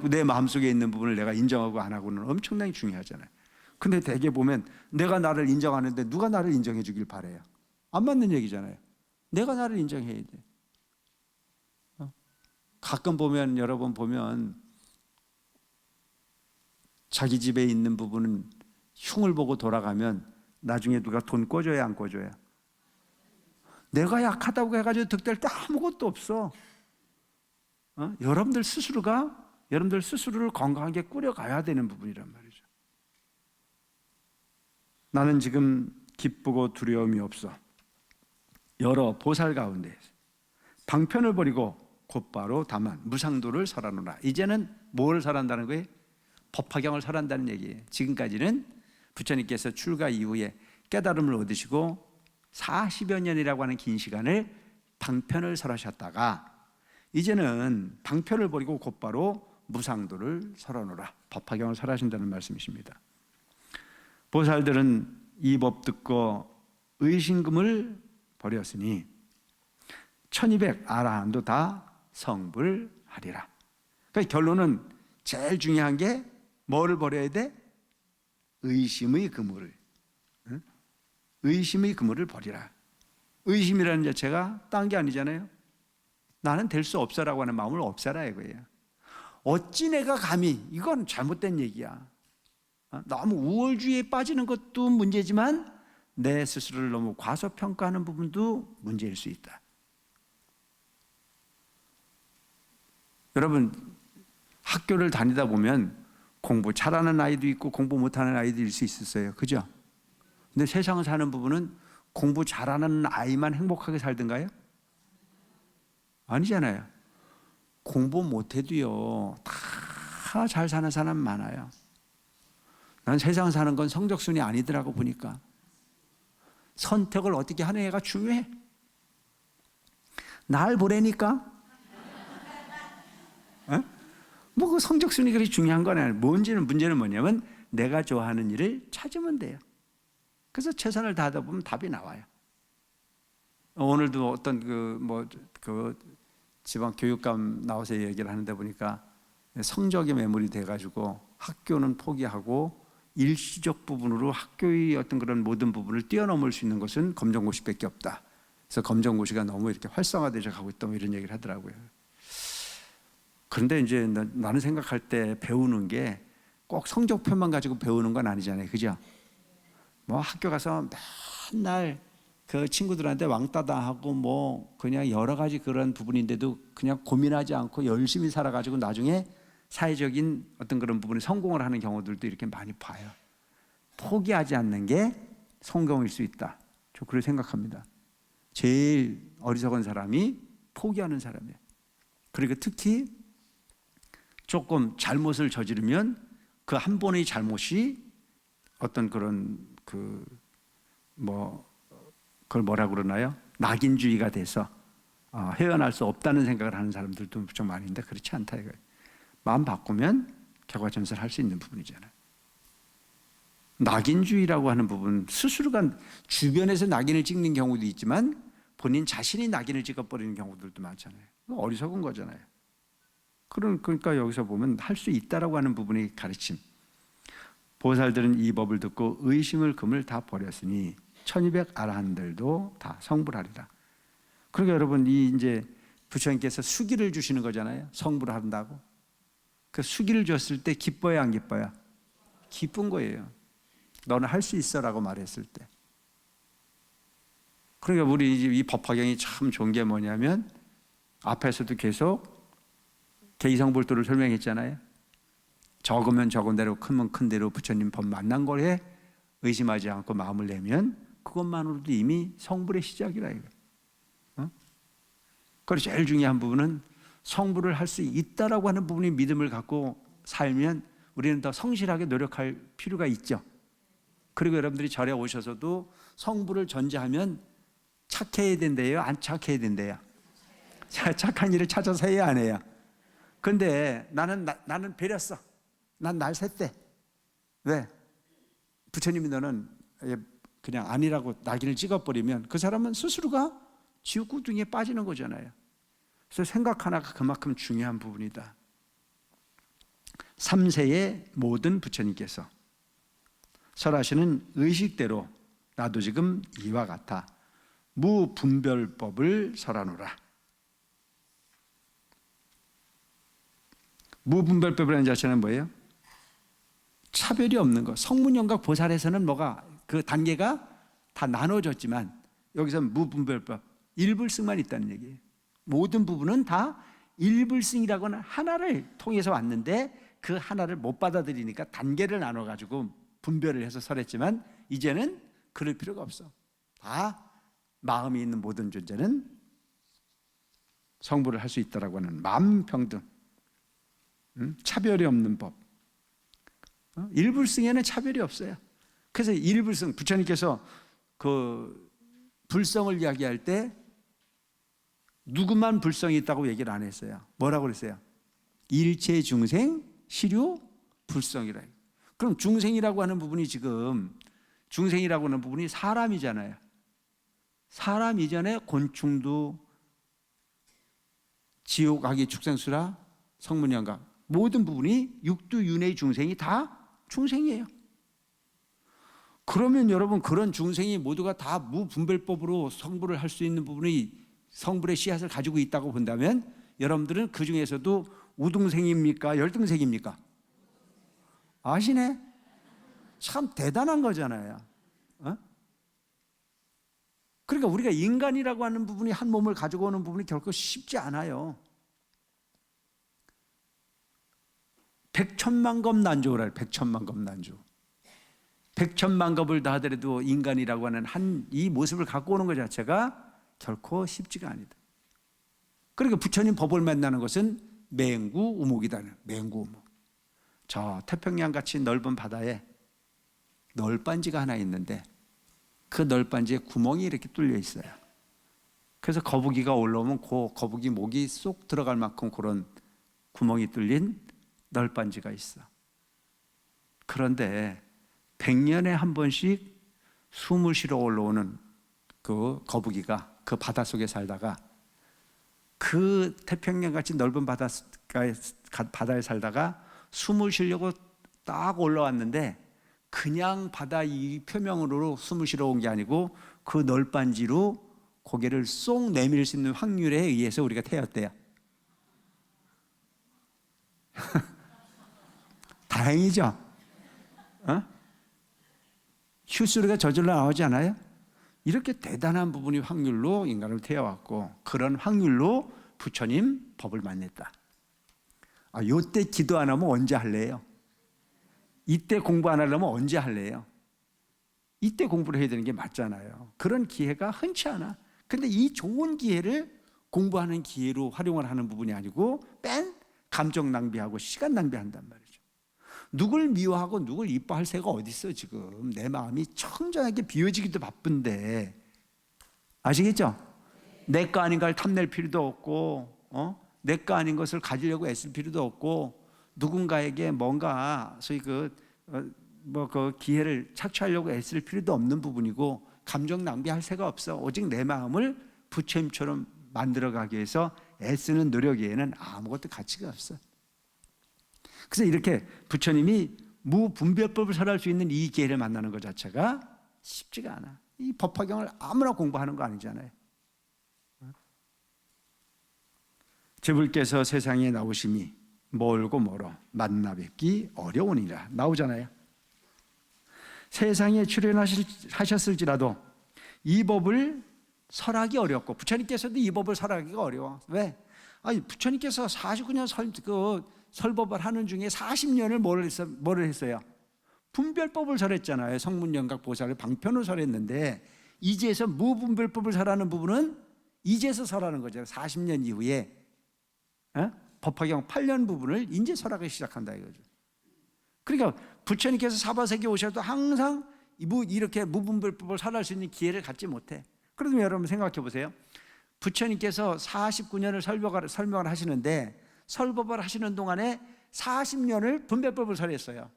내 마음속에 있는 부분을 내가 인정하고 안 하고는 엄청나게 중요하잖아요. 근데 대개 보면 내가 나를 인정하는데 누가 나를 인정해 주길 바래요. 안 맞는 얘기잖아요. 내가 나를 인정해야 돼. 가끔 보면 여러분 보면 자기 집에 있는 부분은 흉을 보고 돌아가면 나중에 누가 돈 꿔줘야 안 꿔줘야? 내가 약하다고 해가지고 득될 때 아무것도 없어. 여러분들 스스로를 건강하게 꾸려가야 되는 부분이란 말이죠. 나는 지금 기쁘고 두려움이 없어. 여러 보살 가운데 방편을 버리고 곧바로 다만 무상도를 설하노라. 이제는 뭘 설한다는 거예요? 법화경을 설한다는 얘기예요. 지금까지는 부처님께서 출가 이후에 깨달음을 얻으시고 40여 년이라고 하는 긴 시간을 방편을 설하셨다가 이제는 방편을 버리고 곧바로 무상도를 설하노라. 법화경을 설하신다는 말씀이십니다. 보살들은 이 법 듣고 의심금을 버렸으니 1200 아라한도 다 성불하리라. 그러니까 결론은 제일 중요한 게 뭐를 버려야 돼? 의심의 그물을. 의심의 그물을 버리라. 의심이라는 자체가 딴 게 아니잖아요. 나는 될 수 없어라고 하는 마음을 없애라 이거예요. 어찌 내가 감히, 이건 잘못된 얘기야. 너무 우월주의에 빠지는 것도 문제지만 내 스스로를 너무 과소평가하는 부분도 문제일 수 있다. 여러분, 학교를 다니다 보면 공부 잘하는 아이도 있고 공부 못하는 아이도 있을 수 있었어요. 그죠? 근데 세상을 사는 부분은 공부 잘하는 아이만 행복하게 살던가요? 아니잖아요. 공부 못해도요, 다 잘 사는 사람 많아요. 난 세상 사는 건 성적순이 아니더라고 보니까. 선택을 어떻게 하는 애가 중요해. 날 보내니까. 뭐 그 성적순이 그리 중요한 건 아니에요. 문제는 뭐냐면 내가 좋아하는 일을 찾으면 돼요. 그래서 최선을 다하다 보면 답이 나와요. 오늘도 어떤 지방 교육감 나와서 얘기를 하는데 보니까 성적에 매몰이 돼가지고 학교는 포기하고 일시적 부분으로 학교의 어떤 그런 모든 부분을 뛰어넘을 수 있는 것은 검정고시밖에 없다. 그래서 검정고시가 너무 이렇게 활성화되어 가고 있다, 뭐 이런 얘기를 하더라고요. 그런데 이제 나는 생각할 때 배우는 게 꼭 성적표만 가지고 배우는 건 아니잖아요. 그죠? 뭐 학교 가서 맨날 그 친구들한테 왕따다 하고 뭐 그냥 여러 가지 그런 부분인데도 그냥 고민하지 않고 열심히 살아가지고 나중에 사회적인 어떤 그런 부분에 성공을 하는 경우들도 이렇게 많이 봐요. 포기하지 않는 게 성공일 수 있다. 저 그렇게 생각합니다. 제일 어리석은 사람이 포기하는 사람이에요. 그리고 특히 조금 잘못을 저지르면 그 한 번의 잘못이 어떤 그런 그걸 뭐라고 그러나요? 낙인주의가 돼서 헤어날 수 없다는 생각을 하는 사람들도 좀 많은데 그렇지 않다 이거예요. 마음 바꾸면 개과천선할 수 있는 부분이잖아요. 낙인주의라고 하는 부분, 스스로가 주변에서 낙인을 찍는 경우도 있지만 본인 자신이 낙인을 찍어버리는 경우들도 많잖아요. 어리석은 거잖아요. 그러니까 여기서 보면 할 수 있다라고 하는 부분의 가르침. 보살들은 이 법을 듣고 의심을 금을 다 버렸으니 1200 아라한들도 다 성불하리라. 그러니까 여러분, 이제 부처님께서 수기를 주시는 거잖아요. 성불한다고. 그 수기를 줬을 때 기뻐요, 안 기뻐요? 기쁜 거예요. 너는 할 수 있어라고 말했을 때. 그러니까 우리 이 법화경이 참 좋은 게 뭐냐면 앞에서도 계속 개의성불도를 설명했잖아요. 적으면 적은 대로 크면 큰 대로 부처님 법 만난 거에 의심하지 않고 마음을 내면 그것만으로도 이미 성불의 시작이라 이거. 그래서 제일 중요한 부분은 성불을 할 수 있다라고 하는 부분이 믿음을 갖고 살면 우리는 더 성실하게 노력할 필요가 있죠. 그리고 여러분들이 절에 오셔서도 성불을 전제하면 착해야 된대요, 안 착해야 된대요? 착한 일을 찾아서 해야 안 해요? 근데 나는 배렸어. 난 날 샜대. 왜? 부처님이 너는 그냥 아니라고 낙인을 찍어버리면 그 사람은 스스로가 지옥구덩이에 빠지는 거잖아요. 그래서 생각 하나가 그만큼 중요한 부분이다. 3세의 모든 부처님께서 설하시는 의식대로 나도 지금 이와 같아 무분별법을 설하노라. 무분별법이라는 자체는 뭐예요? 차별이 없는 것. 성문영각 보살에서는 뭐가 그 단계가 다 나눠졌지만 여기서 무분별법, 일불승만 있다는 얘기예요. 모든 부분은 다 일불승이라고 하는 하나를 통해서 왔는데 그 하나를 못 받아들이니까 단계를 나눠가지고 분별을 해서 설했지만 이제는 그럴 필요가 없어. 다 마음이 있는 모든 존재는 성불을 할 수 있다라고 하는 만평등, 차별이 없는 법. 일불승에는 차별이 없어요. 그래서 일불승, 부처님께서 그 불성을 이야기할 때 누구만 불성이 있다고 얘기를 안 했어요. 뭐라고 그랬어요? 일체 중생 시류 불성이라. 그럼 중생이라고 하는 부분이 지금 중생이라고 하는 부분이 사람이잖아요. 사람 이전에 곤충도 지옥 악의 축생수라 성문양각 모든 부분이 육두윤회의 중생이 다 중생이에요. 그러면 여러분 그런 중생이 모두가 다 무분별법으로 성불을 할 수 있는 부분이 성불의 씨앗을 가지고 있다고 본다면 여러분들은 그 중에서도 우등생입니까? 열등생입니까? 아시네? 참 대단한 거잖아요. 그러니까 우리가 인간이라고 하는 부분이 한 몸을 가지고 오는 부분이 결코 쉽지 않아요. 백천만겁 난조라, 백천만겁 난조. 백천만겁을 다 하더라도 인간이라고 하는 이 모습을 갖고 오는 것 자체가 결코 쉽지가 아니다. 그러니까 부처님 법을 만나는 것은 맹구 우목이다. 맹구 우목. 저 태평양 같이 넓은 바다에 널빤지가 하나 있는데 그 널빤지에 구멍이 이렇게 뚫려 있어요. 그래서 거북이가 올라오면 그 거북이 목이 쏙 들어갈 만큼 그런 구멍이 뚫린 널빤지가 있어. 그런데 100년에 한 번씩 숨을 쉬러 올라오는 그 거북이가 그 바닷속에 살다가 그 태평양 같이 넓은 바다에 살다가 숨을 쉬려고 딱 올라왔는데 그냥 바다 이 표면으로 숨을 쉬러 온 게 아니고 그 널빤지로 고개를 쏙 내밀 수 있는 확률에 의해서 우리가 태웠대요. 다행이죠? 휴소리가 저절로 나오지 않아요? 이렇게 대단한 부분이 확률로 인간을 태워왔고 그런 확률로 부처님 법을 만났다. 요때 기도 안 하면 언제 할래요? 이때 공부 안 하려면 언제 할래요? 이때 공부를 해야 되는 게 맞잖아요. 그런 기회가 흔치 않아. 근데 이 좋은 기회를 공부하는 기회로 활용을 하는 부분이 아니고 뺀 감정 낭비하고 시간 낭비한단 말이죠. 누굴 미워하고 누굴 이뻐할 새가 어디 있어 지금. 내 마음이 청정하게 비워지기도 바쁜데 아시겠죠? 내 거 아닌 걸 탐낼 필요도 없고 내 거 아닌 것을 가지려고 애쓸 필요도 없고 누군가에게 뭔가 소위 그 기회를 착취하려고 애쓸 필요도 없는 부분이고 감정 낭비할 새가 없어. 오직 내 마음을 부처님처럼 만들어가기 위해서 애쓰는 노력에는 아무것도 가치가 없어. 그래서 이렇게 부처님이 무분별법을 설할 수 있는 이 기회를 만나는 것 자체가 쉽지가 않아. 이 법화경을 아무나 공부하는 거 아니잖아요. 제불께서 세상에 나오심이 멀고 멀어 만나 뵙기 어려우니라 나오잖아요. 세상에 출현하셨을지라도 이 법을 설하기 어렵고 부처님께서도 이 법을 설하기가 어려워. 왜? 부처님께서 49년 설법을 하는 중에 40년을 뭐를 했어요? 분별법을 설했잖아요. 성문영각 보살을 방편으로 설했는데 이제서 무분별법을 설하는 부분은 이제서 설하는 거죠. 40년 이후에 법화경 8년 부분을 이제 설하기 시작한다 이거죠. 그러니까 부처님께서 사바세계 오셔도 항상 이렇게 무분별법을 설할 수 있는 기회를 갖지 못해. 그러면 여러분 생각해 보세요. 부처님께서 49년을 설명을 하시는데 설법을 하시는 동안에 40년을 분별법을 설했어요.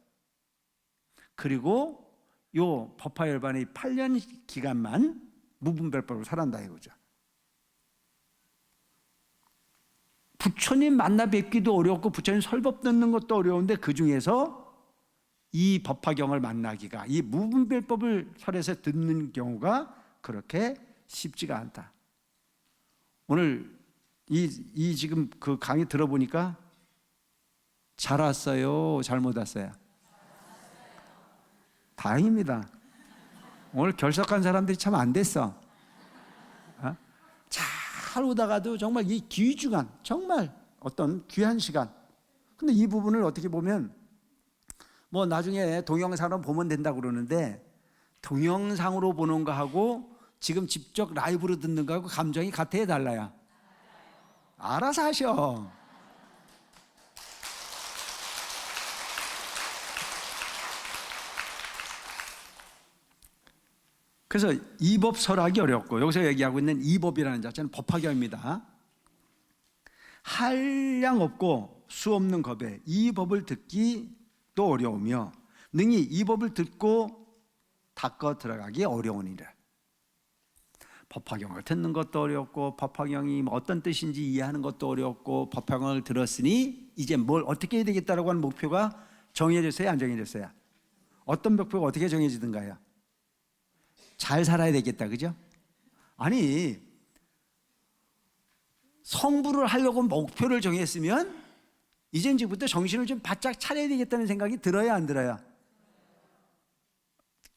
그리고 요 법화열반의 8년 기간만 무분별법을 설한다 이거죠. 부처님 만나 뵙기도 어렵고 부처님 설법 듣는 것도 어려운데 그 중에서 이 법화경을 만나기가 이 무분별법을 설해서 듣는 경우가 그렇게 쉽지가 않다. 오늘 이 지금 그 강의 들어보니까 잘 왔어요? 잘못 왔어요? 다행입니다. 오늘 결석한 사람들이 참 안 됐어. 잘 오다가도 정말 이 귀중한 정말 어떤 귀한 시간. 근데 이 부분을 어떻게 보면 뭐 나중에 동영상으로 보면 된다고 그러는데 동영상으로 보는 거하고 지금 직접 라이브로 듣는 거하고 감정이 같아야 달라요? 알아서 하셔. 그래서 이법 설학이 어렵고, 여기서 얘기하고 있는 이법이라는 자체는 법화경입니다. 한량 없고 수 없는 겁에 이 법을 듣기도 어려우며 능히 이 법을 듣고 닦아 들어가기 어려우니라. 법화경을 듣는 것도 어렵고 법화경이 어떤 뜻인지 이해하는 것도 어렵고 법화경을 들었으니 이제 뭘 어떻게 해야 되겠다라고 하는 목표가 정해졌어요? 안 정해졌어요? 어떤 목표가 어떻게 정해지든가요? 잘 살아야 되겠다, 그죠? 아니, 성불을 하려고 목표를 정했으면 이제부터 정신을 좀 바짝 차려야 되겠다는 생각이 들어야 안 들어요?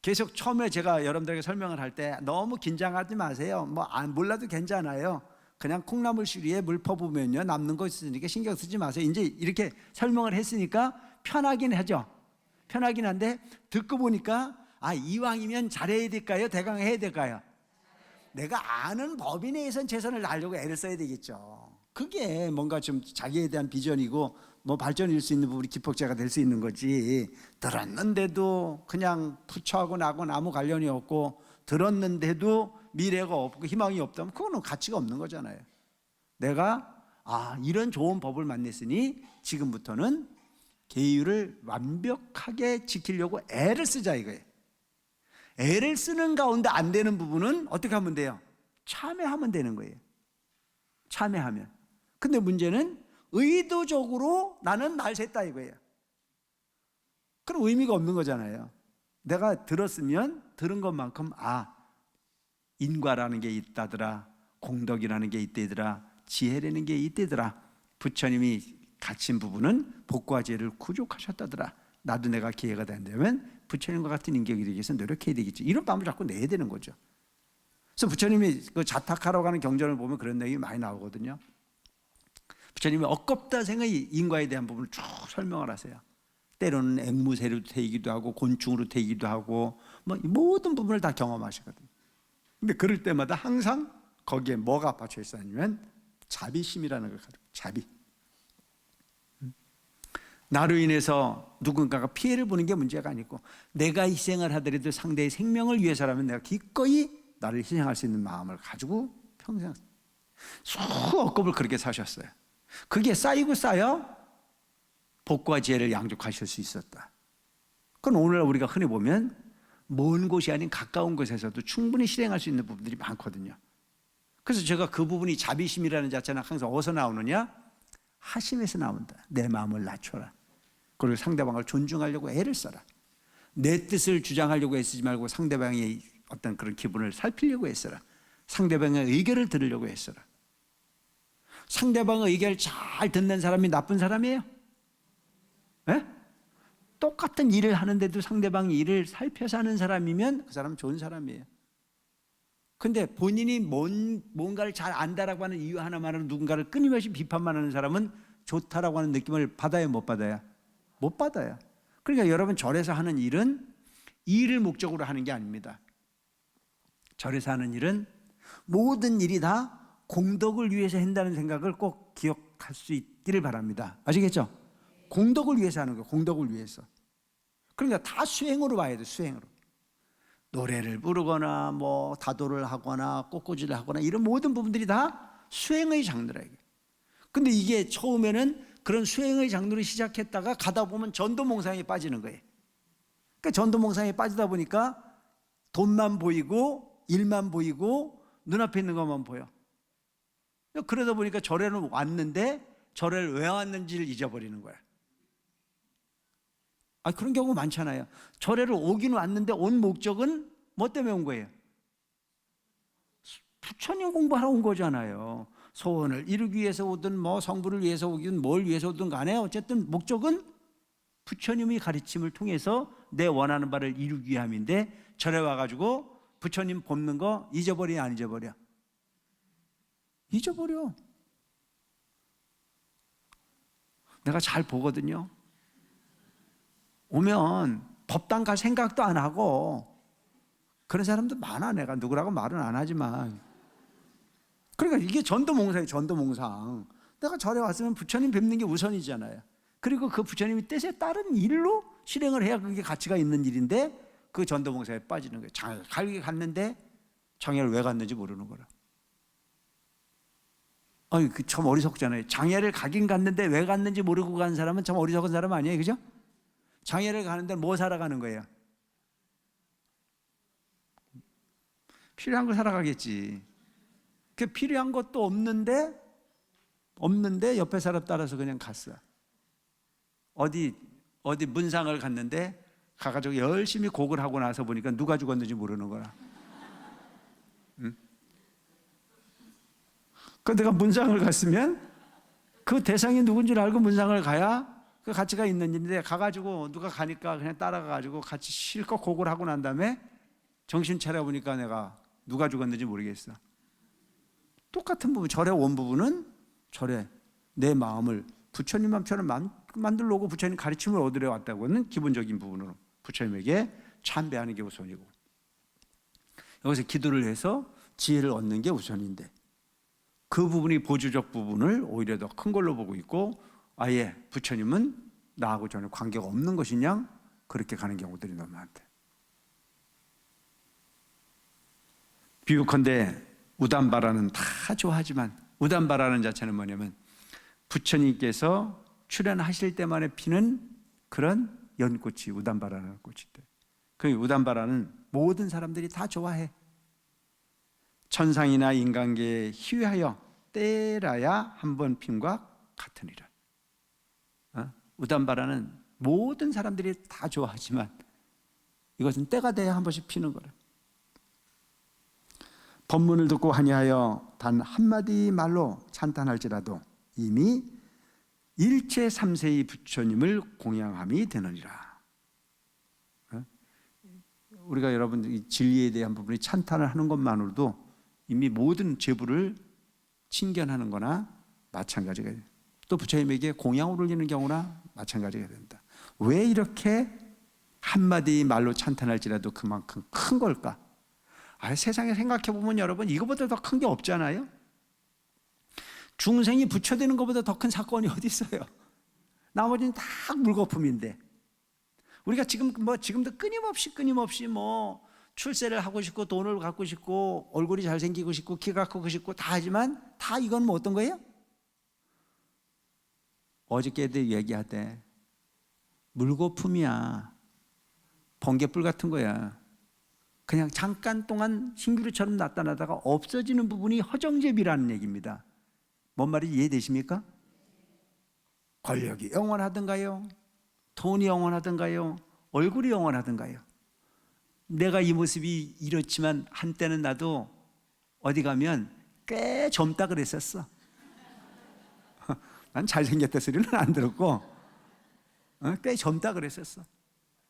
계속 처음에 제가 여러분들에게 설명을 할 때 너무 긴장하지 마세요. 몰라도 괜찮아요. 그냥 콩나물 시리에 물 퍼부으면요 남는 거 있으니까 신경 쓰지 마세요. 이제 이렇게 설명을 했으니까 편하긴 하죠. 편하긴 한데 듣고 보니까 이왕이면 잘해야 될까요? 대강 해야 될까요? 내가 아는 법인 내에선 최선을 다하려고 애를 써야 되겠죠. 그게 뭔가 좀 자기에 대한 비전이고 발전일 수 있는 부분이 기폭제가 될 수 있는 거지. 들었는데도 그냥 부처하고 나하고 아무 관련이 없고 들었는데도 미래가 없고 희망이 없다면 그거는 가치가 없는 거잖아요. 내가 이런 좋은 법을 만났으니 지금부터는 계율을 완벽하게 지키려고 애를 쓰자 이거예요. 애를 쓰는 가운데 안 되는 부분은 어떻게 하면 돼요? 참회하면 되는 거예요. 참회하면. 근데 문제는 의도적으로 나는 날 샜다 이거예요. 그럼 의미가 없는 거잖아요. 내가 들었으면 들은 것만큼 인과라는 게 있다더라, 공덕이라는 게 있다더라, 지혜라는 게 있다더라, 부처님이 갖춘 부분은 복과 지혜를 구족하셨다더라, 나도 내가 기회가 된다면 부처님과 같은 인격이 되기 위해서 노력해야 되겠지. 이런 마음을 자꾸 내야 되는 거죠. 그래서 부처님이 그 자탁하라고 하는 경전을 보면 그런 내용이 많이 나오거든요. 부처님이 억겁다생의 인과에 대한 부분을 쭉 설명을 하세요. 때로는 앵무새로 되기도 하고 곤충으로 되기도 하고 모든 부분을 다 경험하시거든요. 근데 그럴 때마다 항상 거기에 뭐가 받쳐 있었냐면 자비심이라는 걸 가지고, 자비. 나로 인해서 누군가가 피해를 보는 게 문제가 아니고 내가 희생을 하더라도 상대의 생명을 위해서라면 내가 기꺼이 나를 희생할 수 있는 마음을 가지고 평생 수억겁을 그렇게 사셨어요. 그게 쌓이고 쌓여 복과 지혜를 양족하실 수 있었다. 그건 오늘 우리가 흔히 보면 먼 곳이 아닌 가까운 곳에서도 충분히 실행할 수 있는 부분들이 많거든요. 그래서 제가 그 부분이 자비심이라는 자체는 항상 어디서 나오느냐? 하심에서 나온다. 내 마음을 낮춰라. 그리고 상대방을 존중하려고 애를 써라. 내 뜻을 주장하려고 애쓰지 말고 상대방의 어떤 그런 기분을 살피려고 애써라. 상대방의 의견을 들으려고 애써라. 상대방의 의견을 잘 듣는 사람이 나쁜 사람이에요? 네? 똑같은 일을 하는데도 상대방의 일을 살펴서 하는 사람이면 그 사람은 좋은 사람이에요. 근데 본인이 뭔가를 잘 안다라고 하는 이유 하나만으로 누군가를 끊임없이 비판만 하는 사람은 좋다라고 하는 느낌을 받아요, 못 받아요? 못 받아요. 그러니까 여러분 절에서 하는 일은 일을 목적으로 하는 게 아닙니다. 절에서 하는 일은 모든 일이 다 공덕을 위해서 한다는 생각을 꼭 기억할 수 있기를 바랍니다. 아시겠죠? 공덕을 위해서 하는 거예요. 공덕을 위해서. 그러니까 다 수행으로 봐야 돼요. 수행으로. 노래를 부르거나 다도를 하거나 꽃꽂이를 하거나 이런 모든 부분들이 다 수행의 장르라요. 근데 이게 처음에는 그런 수행의 장르를 시작했다가 가다 보면 전도몽상에 빠지는 거예요. 그러니까 전도몽상에 빠지다 보니까 돈만 보이고 일만 보이고 눈앞에 있는 것만 보여. 그러다 보니까 절에는 왔는데 절에를 왜 왔는지를 잊어버리는 거야. 그런 경우 많잖아요. 절에를 오긴 왔는데 온 목적은 뭐 때문에 온 거예요? 부처님 공부하러 온 거잖아요. 소원을 이루기 위해서 오든 성부를 위해서 오든 뭘 위해서 오든 간에 어쨌든 목적은 부처님의 가르침을 통해서 내 원하는 바를 이루기 위함인데 절에 와가지고 부처님 볶는 거 잊어버려 안 잊어버려? 잊어버려. 내가 잘 보거든요. 오면 법당 갈 생각도 안 하고 그런 사람도 많아. 내가 누구라고 말은 안 하지만. 그러니까 이게 전도몽상이에요. 전도몽상. 내가 절에 왔으면 부처님 뵙는 게 우선이잖아요. 그리고 그 부처님의 뜻에 따른 일로 실행을 해야 그게 가치가 있는 일인데 그 전도봉사에 빠지는 거예요. 장애를 가게 갔는데 장애를 왜 갔는지 모르는 거라. 아니, 그 참 어리석잖아요. 장애를 가긴 갔는데 왜 갔는지 모르고 간 사람은 참 어리석은 사람 아니에요, 그죠? 장애를 가는데 뭐 사러 가는 거예요? 필요한 거 사러 가겠지. 그 필요한 것도 없는데 옆에 사람 따라서 그냥 갔어. 어디 문상을 갔는데 가가지고 열심히 곡을 하고 나서 보니까 누가 죽었는지 모르는 거라. 응? 그 내가 문상을 갔으면 그 대상이 누군지를 알고 문상을 가야 그 가치가 있는 일인데, 가가지고 누가 가니까 그냥 따라가가지고 같이 실컷 곡을 하고 난 다음에 정신 차려보니까 내가 누가 죽었는지 모르겠어. 똑같은 부분, 절에 온 부분은 절에 내 마음을 부처님 마음처럼 만들려고 부처님 가르침을 얻으려 왔다고는 기본적인 부분으로 부처님에게 참배하는 게 우선이고, 여기서 기도를 해서 지혜를 얻는 게 우선인데, 그 부분이 보조적 부분을 오히려 더 큰 걸로 보고 있고, 아예 부처님은 나하고 전혀 관계가 없는 것이냐, 그렇게 가는 경우들이 너무 많대. 비유컨대 우담바라는 다 좋아하지만, 우담바라는 자체는 뭐냐면 부처님께서 출연하실 때만에 피는 그런 연꽃이 우담바라는 꽃인데, 그 우담바라는 모든 사람들이 다 좋아해. 천상이나 인간계에 희위하여 때라야 한 번 핀과 같으니라. 우담바라는 모든 사람들이 다 좋아하지만 이것은 때가 돼야 한 번씩 피는 거라. 법문을 듣고 하니하여 단 한마디 말로 찬탄할지라도 이미 일체 삼세의 부처님을 공양함이 되느니라. 우리가 여러분 이 진리에 대한 부분이 찬탄을 하는 것만으로도 이미 모든 죄부를 친견하는 거나 마찬가지가 돼요. 또 부처님에게 공양을 올리는 경우나 마찬가지가 된다. 왜 이렇게 한마디 말로 찬탄할지라도 그만큼 큰 걸까? 세상에 생각해보면 여러분, 이거보다 더 큰 게 없잖아요. 중생이 부처되는 것보다 더 큰 사건이 어디 있어요? 나머지는 다 물거품인데, 우리가 지금도 끊임없이 출세를 하고 싶고 돈을 갖고 싶고 얼굴이 잘생기고 싶고 키가 크고 싶고 다 하지만 다 이건 뭐 어떤 거예요? 어저께도 얘기하대. 물거품이야. 번개불 같은 거야. 그냥 잠깐 동안 신기루처럼 나타나다가 없어지는 부분이 허정제비라는 얘기입니다. 뭔 말인지 이해되십니까? 권력이 영원하든가요? 돈이 영원하든가요? 얼굴이 영원하든가요? 내가 이 모습이 이렇지만 한때는 나도 어디 가면 꽤 젊다 그랬었어. 난 잘생겼다 소리는 안 들었고 꽤 젊다 그랬었어.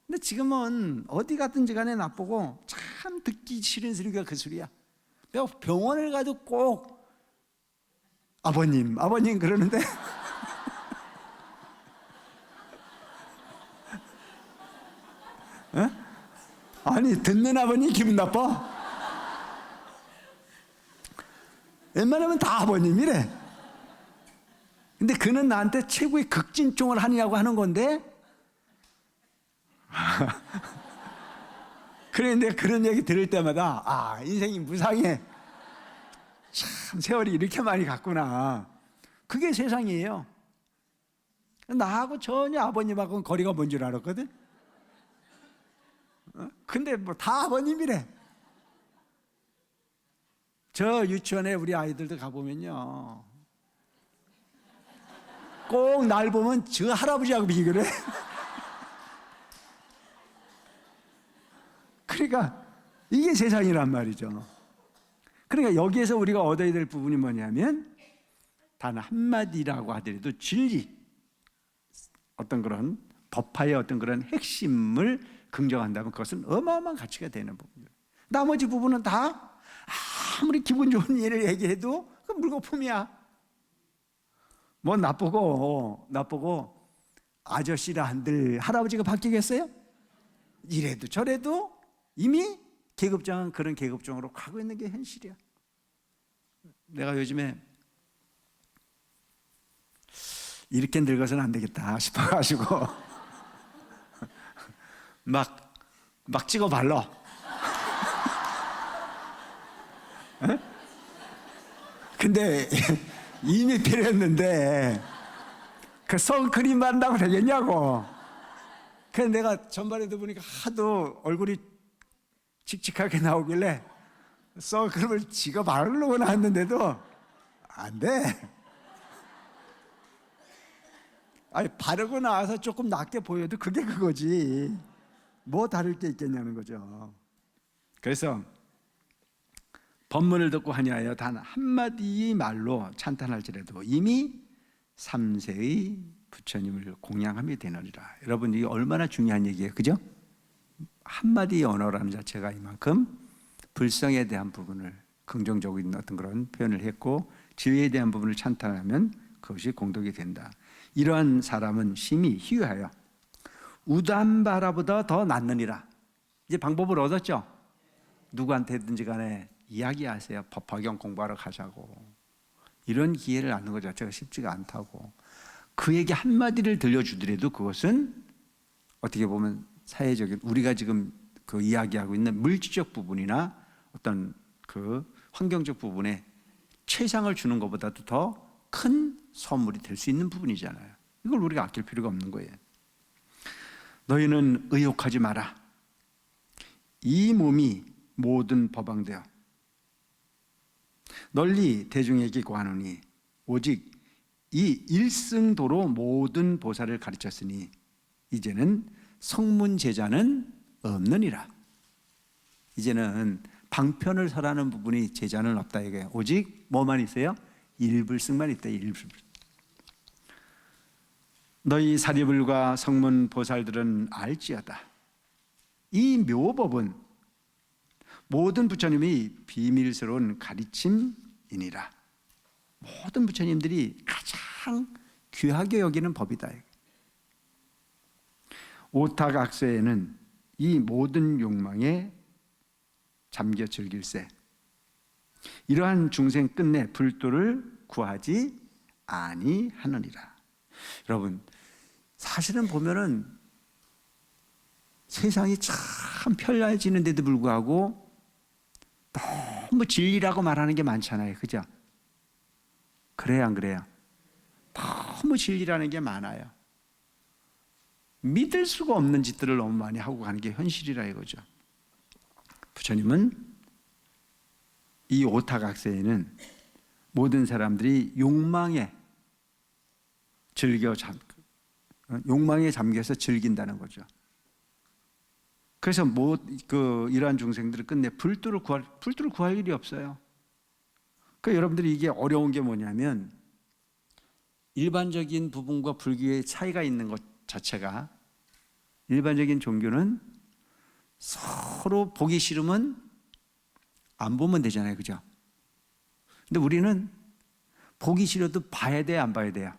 근데 지금은 어디 가든지 간에 나쁘고 참 듣기 싫은 소리가 그 소리야. 내가 병원을 가도 꼭 아버님 그러는데 아니, 듣는 아버님 기분 나빠? 웬만하면 다 아버님이래. 근데 그는 나한테 최고의 극진종을 하느냐고 하는 건데 그런데 그런 얘기 들을 때마다 인생이 무상해. 참 세월이 이렇게 많이 갔구나. 그게 세상이에요. 나하고 전혀 아버님하고는 거리가 먼 줄 알았거든. 근데 다 아버님이래. 저 유치원에 우리 아이들도 가보면요, 꼭 날 보면 저 할아버지하고 비교를 해. 그러니까 이게 세상이란 말이죠. 그러니까 여기에서 우리가 얻어야 될 부분이 뭐냐면, 단 한마디라고 하더라도 진리, 어떤 그런 법화의 어떤 그런 핵심을 긍정한다면 그것은 어마어마한 가치가 되는 부분이에요. 나머지 부분은 다 아무리 기분 좋은 일을 얘기해도 그 물거품이야. 뭐 나쁘고 아저씨라 한들 할아버지가 바뀌겠어요? 이래도 저래도 이미 계급장은 그런 계급장으로 가고 있는 게 현실이야. 내가 요즘에 이렇게 늙어서는 안 되겠다 싶어가지고 막 찍어 발라. 에? 근데 이미 필요했는데 그 선크림 바른다고 되겠냐고. 그래서 내가 전반에도 보니까 하도 얼굴이 칙칙하게 나오길래 선크림을 지가 바르려고 나왔는데도 안 돼. 아니, 바르고 나와서 조금 낫게 보여도 그게 그거지. 뭐 다를 게 있겠냐는 거죠. 그래서 법문을 듣고 하냐하여 단 한마디 말로 찬탄할지라도 이미 3세의 부처님을 공양함이 되느니라. 여러분, 이게 얼마나 중요한 얘기예요, 그죠? 한마디 언어라는 자체가 이만큼 불성에 대한 부분을 긍정적으로 있는 어떤 그런 표현을 했고, 지혜에 대한 부분을 찬탄하면 그것이 공덕이 된다. 이러한 사람은 심히 희유하여 우담바라보다 더 낫느니라. 이제 방법을 얻었죠? 누구한테든지 간에 이야기하세요. 법화경 공부하러 가자고. 이런 기회를 얻는 것 자체가 쉽지가 않다고. 그에게 한마디를 들려주더라도 그것은 어떻게 보면 사회적인, 우리가 지금 그 이야기하고 있는 물질적 부분이나 어떤 그 환경적 부분에 최상을 주는 것보다도 더 큰 선물이 될 수 있는 부분이잖아요. 이걸 우리가 아낄 필요가 없는 거예요. 너희는 의욕하지 마라. 이 몸이 모든 법왕되어 널리 대중에게 고하노니 오직 이 일승도로 모든 보살을 가르쳤으니 이제는 성문 제자는 없느니라. 이제는 방편을 설하는 부분이 제자는 없다 이게. 오직 뭐만 있어요? 일불승만 있다. 일불. 너희 사리불과 성문 보살들은 알지어다. 이 묘법은 모든 부처님이 비밀스러운 가르침이니라. 모든 부처님들이 가장 귀하게 여기는 법이다. 오타각세에는 이 모든 욕망에 잠겨 즐길세. 이러한 중생 끝내 불도를 구하지 아니하느니라. 여러분, 사실은 보면은 세상이 참 편리해지는데도 불구하고 너무 진리라고 말하는 게 많잖아요, 그죠? 그래요, 안 그래요? 너무 진리라는 게 많아요. 믿을 수가 없는 짓들을 너무 많이 하고 가는 게 현실이라 이거죠. 부처님은 이 오타각세에는 모든 사람들이 욕망에 잠겨서 즐긴다는 거죠. 그래서 이러한 중생들을 끝내 불도를 구할 일이 없어요. 그러니까 여러분들이 이게 어려운 게 뭐냐면 일반적인 부분과 불교의 차이가 있는 것 자체가, 일반적인 종교는 서로 보기 싫으면 안 보면 되잖아요, 그죠? 근데 우리는 보기 싫어도 봐야 돼요, 안 봐야 돼요?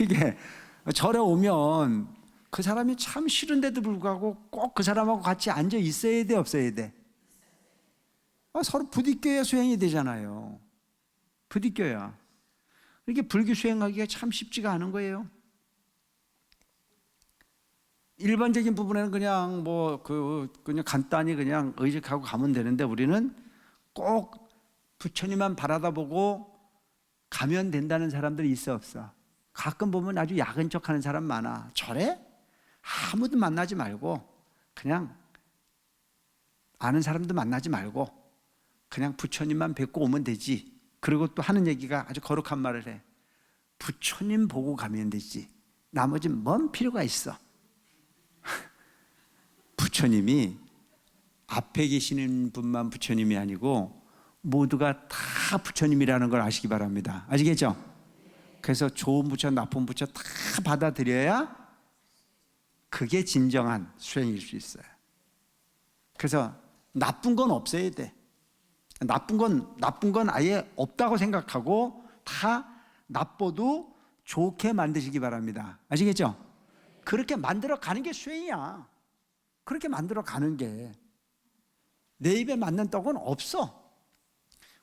이게 절에 오면 그 사람이 참 싫은데도 불구하고 꼭 그 사람하고 같이 앉아 있어야 돼, 없어야 돼? 서로 부딪혀야 수행이 되잖아요. 부딪혀야. 이렇게 불교 수행하기가 참 쉽지가 않은 거예요. 일반적인 부분에는 그냥 그냥 간단히 그냥 의식하고 가면 되는데 우리는 꼭 부처님만 바라다 보고 가면 된다는 사람들이 있어, 없어? 가끔 보면 아주 야근 척 하는 사람 많아. 절에 아무도 만나지 말고 그냥 아는 사람도 만나지 말고 그냥 부처님만 뵙고 오면 되지. 그리고 또 하는 얘기가 아주 거룩한 말을 해. 부처님 보고 가면 되지. 나머지는 뭔 필요가 있어. 부처님이 앞에 계시는 분만 부처님이 아니고 모두가 다 부처님이라는 걸 아시기 바랍니다. 아시겠죠? 그래서 좋은 부처, 나쁜 부처 다 받아들여야 그게 진정한 수행일 수 있어요. 그래서 나쁜 건 없어야 돼. 나쁜 건 아예 없다고 생각하고 다 나빠도 좋게 만드시기 바랍니다. 아시겠죠? 그렇게 만들어 가는 게 수행이야. 그렇게 만들어 가는 게. 내 입에 맞는 떡은 없어.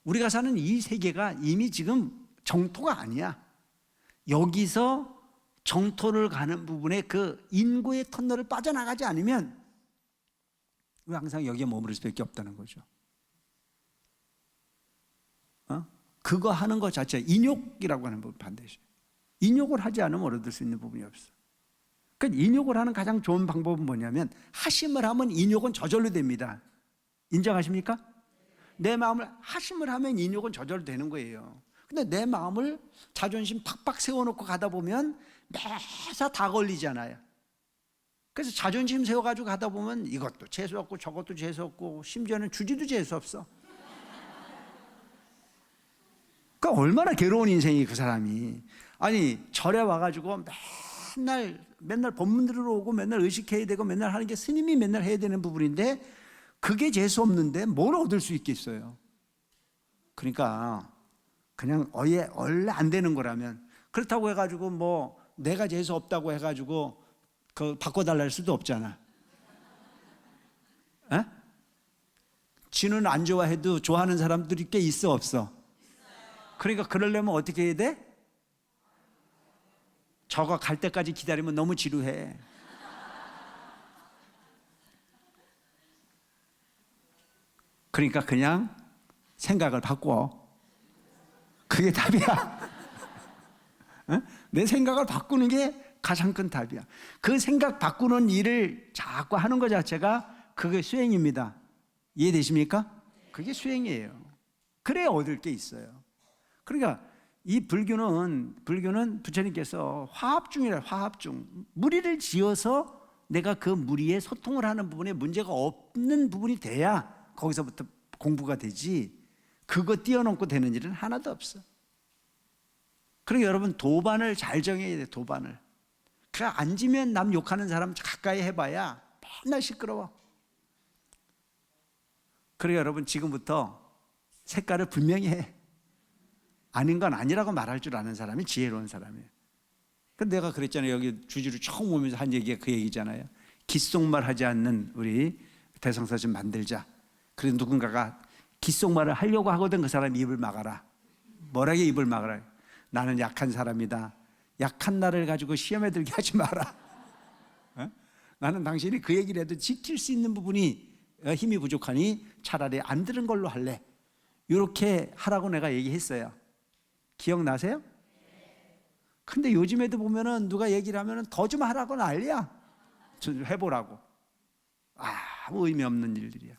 우리가 사는 이 세계가 이미 지금 정토가 아니야. 여기서 정토를 가는 부분에 그 인고의 터널을 빠져나가지 않으면 우리 항상 여기에 머무를 수밖에 없다는 거죠. 그거 하는 것 자체, 인욕이라고 하는 부분 반드시. 인욕을 하지 않으면 얻을 수 있는 부분이 없어. 그러니까 인욕을 하는 가장 좋은 방법은 뭐냐면, 하심을 하면 인욕은 저절로 됩니다. 인정하십니까? 내 마음을 하심을 하면 인욕은 저절로 되는 거예요. 근데 내 마음을 자존심 팍팍 세워놓고 가다 보면 매사 다 걸리잖아요. 그래서 자존심 세워가지고 가다 보면 이것도 재수 없고 저것도 재수 없고 심지어는 주지도 재수 없어. 그러니까 얼마나 괴로운 인생이 그 사람이. 아니 절에 와가지고 맨날 법문 들으러 오고 맨날 의식해야 되고 맨날 하는 게 스님이 맨날 해야 되는 부분인데 그게 재수 없는데 뭘 얻을 수 있겠어요. 그러니까 그냥 원래 안 되는 거라면, 그렇다고 해가지고 뭐 내가 재수 없다고 해가지고 그 바꿔달라 할 수도 없잖아. 에? 지는 안 좋아해도 좋아하는 사람들이 꽤 있어 없어? 그러니까 그러려면 어떻게 해야 돼? 저거 갈 때까지 기다리면 너무 지루해. 그러니까 그냥 생각을 바꿔. 그게 답이야. 내 생각을 바꾸는 게 가장 큰 답이야. 그 생각 바꾸는 일을 자꾸 하는 것 자체가 그게 수행입니다. 이해되십니까? 그게 수행이에요. 그래야 얻을 게 있어요. 그러니까 이 불교는 부처님께서 화합중이라, 화합중. 무리를 지어서 내가 그 무리에 소통을 하는 부분에 문제가 없는 부분이 돼야 거기서부터 공부가 되지, 그거 뛰어넘고 되는 일은 하나도 없어. 그리고 여러분 도반을 잘 정해야 돼. 도반을. 그 앉으면 남 욕하는 사람 가까이 해봐야 맨날 시끄러워. 그리고 여러분 지금부터 색깔을 분명히 해. 아닌 건 아니라고 말할 줄 아는 사람이 지혜로운 사람이에요. 근데 내가 그랬잖아요. 여기 주지로 처음 오면서 한 얘기가 그 얘기잖아요. 귓속말 하지 않는 우리 대성사 좀 만들자. 그래서 누군가가 귓속말을 하려고 하거든. 그 사람 입을 막아라. 뭐라게 입을 막아라. 나는 약한 사람이다. 약한 나를 가지고 시험에 들게 하지 마라. 나는 당신이 그 얘기를 해도 지킬 수 있는 부분이 힘이 부족하니 차라리 안 들은 걸로 할래. 이렇게 하라고 내가 얘기했어요. 기억나세요? 근데 요즘에도 보면은 누가 얘기를 하면은 더 좀 하라고 난리야. 좀 해보라고. 아무 의미 없는 일들이야.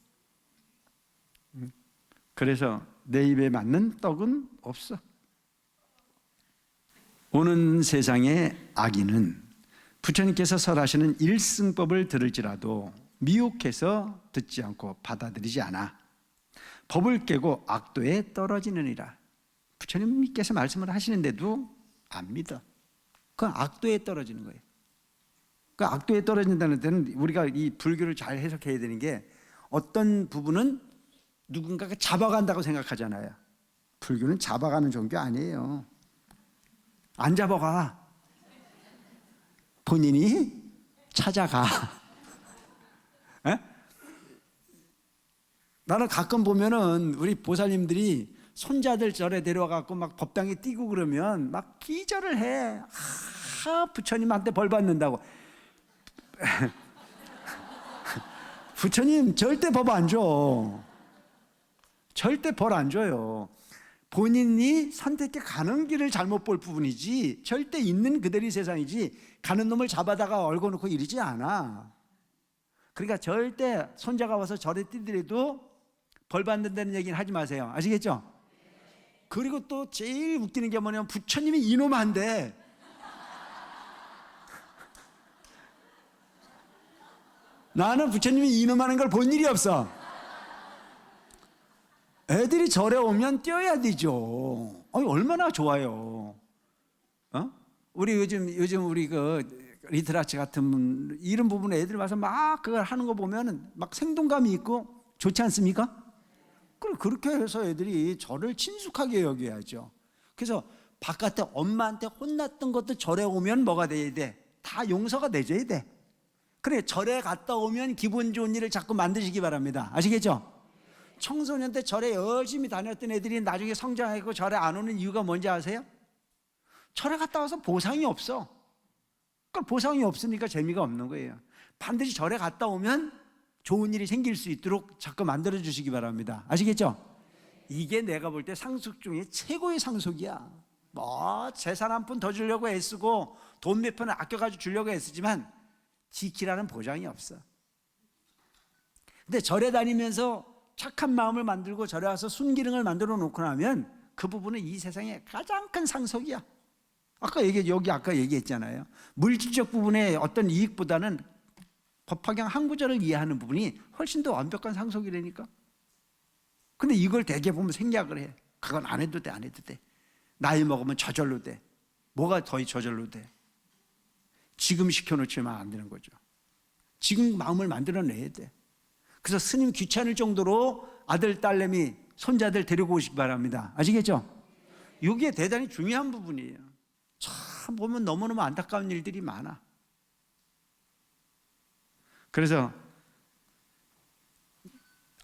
그래서 내 입에 맞는 떡은 없어. 오는 세상의 악인은 부처님께서 설하시는 일승법을 들을지라도 미혹해서 듣지 않고 받아들이지 않아 법을 깨고 악도에 떨어지느니라. 부처님께서 말씀을 하시는데도 안 믿어. 그건 악도에 떨어지는 거예요. 그 악도에 떨어진다는 데는 우리가 이 불교를 잘 해석해야 되는 게, 어떤 부분은 누군가가 잡아간다고 생각하잖아요. 불교는 잡아가는 종교 아니에요. 안 잡아가. 본인이 찾아가. 에? 나는 가끔 보면은 우리 보살님들이 손자들 절에 데려와갖고 막 법당에 뛰고 그러면 막 기절을 해. 부처님한테 벌 받는다고. 부처님 절대 법 안 줘. 절대 벌 안 줘요. 본인이 선택해 가는 길을 잘못 볼 부분이지, 절대 있는 그대로의 세상이지 가는 놈을 잡아다가 얽어놓고 이러지 않아. 그러니까 절대 손자가 와서 절에 뛰더라도 벌 받는다는 얘기는 하지 마세요. 아시겠죠? 그리고 또 제일 웃기는 게 뭐냐면 부처님이 이놈 한대. 나는 부처님이 이놈하는 걸 본 일이 없어. 애들이 절에 오면 뛰어야 되죠. 얼마나 좋아요. 우리 요즘 우리 그 리트라치 같은 이런 부분에 애들이 와서 막 그걸 하는 거 보면은 막 생동감이 있고 좋지 않습니까? 그렇게 해서 애들이 절을 친숙하게 여겨야죠. 그래서 바깥에 엄마한테 혼났던 것도 절에 오면 뭐가 돼야 돼? 다 용서가 돼줘야 돼. 그래, 절에 갔다 오면 기분 좋은 일을 자꾸 만드시기 바랍니다. 아시겠죠? 청소년 때 절에 열심히 다녔던 애들이 나중에 성장하고 절에 안 오는 이유가 뭔지 아세요? 절에 갔다 와서 보상이 없어. 그 보상이 없으니까 재미가 없는 거예요. 반드시 절에 갔다 오면 좋은 일이 생길 수 있도록 자꾸 만들어 주시기 바랍니다. 아시겠죠? 이게 내가 볼 때 상속 중에 최고의 상속이야. 뭐 재산 한 푼 더 주려고 애쓰고 돈 몇 푼 아껴가지고 주려고 애쓰지만 지키라는 보장이 없어. 근데 절에 다니면서 착한 마음을 만들고 절에 와서 순기능을 만들어 놓고 나면 그 부분은 이 세상의 가장 큰 상속이야. 아까 얘기했잖아요. 물질적 부분의 어떤 이익보다는 법화경 한 구절을 이해하는 부분이 훨씬 더 완벽한 상속이라니까. 근데 이걸 대개 보면 생략을 해. 그건 안 해도 돼, 안 해도 돼. 나이 먹으면 저절로 돼. 뭐가 더 저절로 돼? 지금 시켜놓지만 안 되는 거죠. 지금 마음을 만들어내야 돼. 그래서 스님 귀찮을 정도로 아들, 딸내미, 손자들 데리고 오시기 바랍니다. 아시겠죠? 이게 대단히 중요한 부분이에요. 참 보면 너무너무 안타까운 일들이 많아. 그래서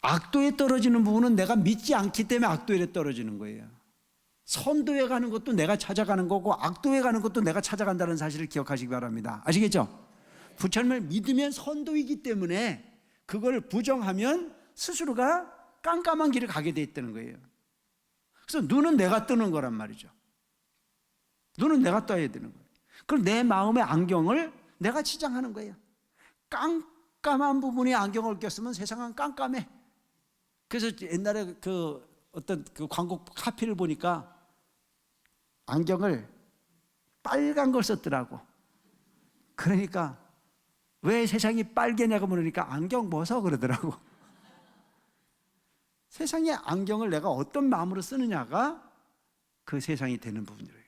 악도에 떨어지는 부분은 내가 믿지 않기 때문에 악도에 떨어지는 거예요. 선도에 가는 것도 내가 찾아가는 거고 악도에 가는 것도 내가 찾아간다는 사실을 기억하시기 바랍니다. 아시겠죠? 부처님을 믿으면 선도이기 때문에 그걸 부정하면 스스로가 깜깜한 길을 가게 돼 있다는 거예요. 그래서 눈은 내가 뜨는 거란 말이죠. 눈은 내가 떠야 되는 거예요. 그럼 내 마음의 안경을 내가 치장하는 거예요. 깜깜한 부분에 안경을 꼈으면 세상은 깜깜해. 그래서 옛날에 어떤 광고 카피를 보니까 안경을 빨간 걸 썼더라고. 그러니까 왜 세상이 빨개냐고 물으니까 안경 벗어 그러더라고. 세상의 안경을 내가 어떤 마음으로 쓰느냐가 그 세상이 되는 부분이에요.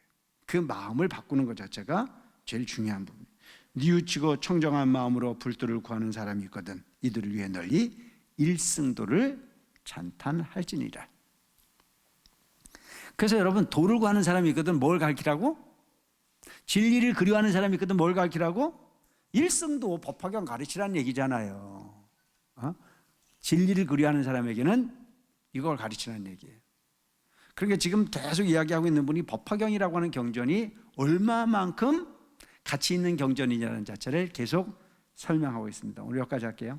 그 마음을 바꾸는 것 자체가 제일 중요한 부분이에요. 뉘우치고 청정한 마음으로 불도를 구하는 사람이 있거든. 이들을 위해 널리 일승도를 찬탄할지니라. 그래서 여러분, 도를 구하는 사람이 있거든. 뭘 가르치라고? 진리를 그리워하는 사람이 있거든. 뭘 가르치라고? 일승도 법화경 가르치라는 얘기잖아요. 진리를 그리워하는 사람에게는 이걸 가르치라는 얘기예요. 그러니까 지금 계속 이야기하고 있는 분이 법화경이라고 하는 경전이 얼마만큼 가치 있는 경전이냐는 자체를 계속 설명하고 있습니다. 오늘 여기까지 할게요.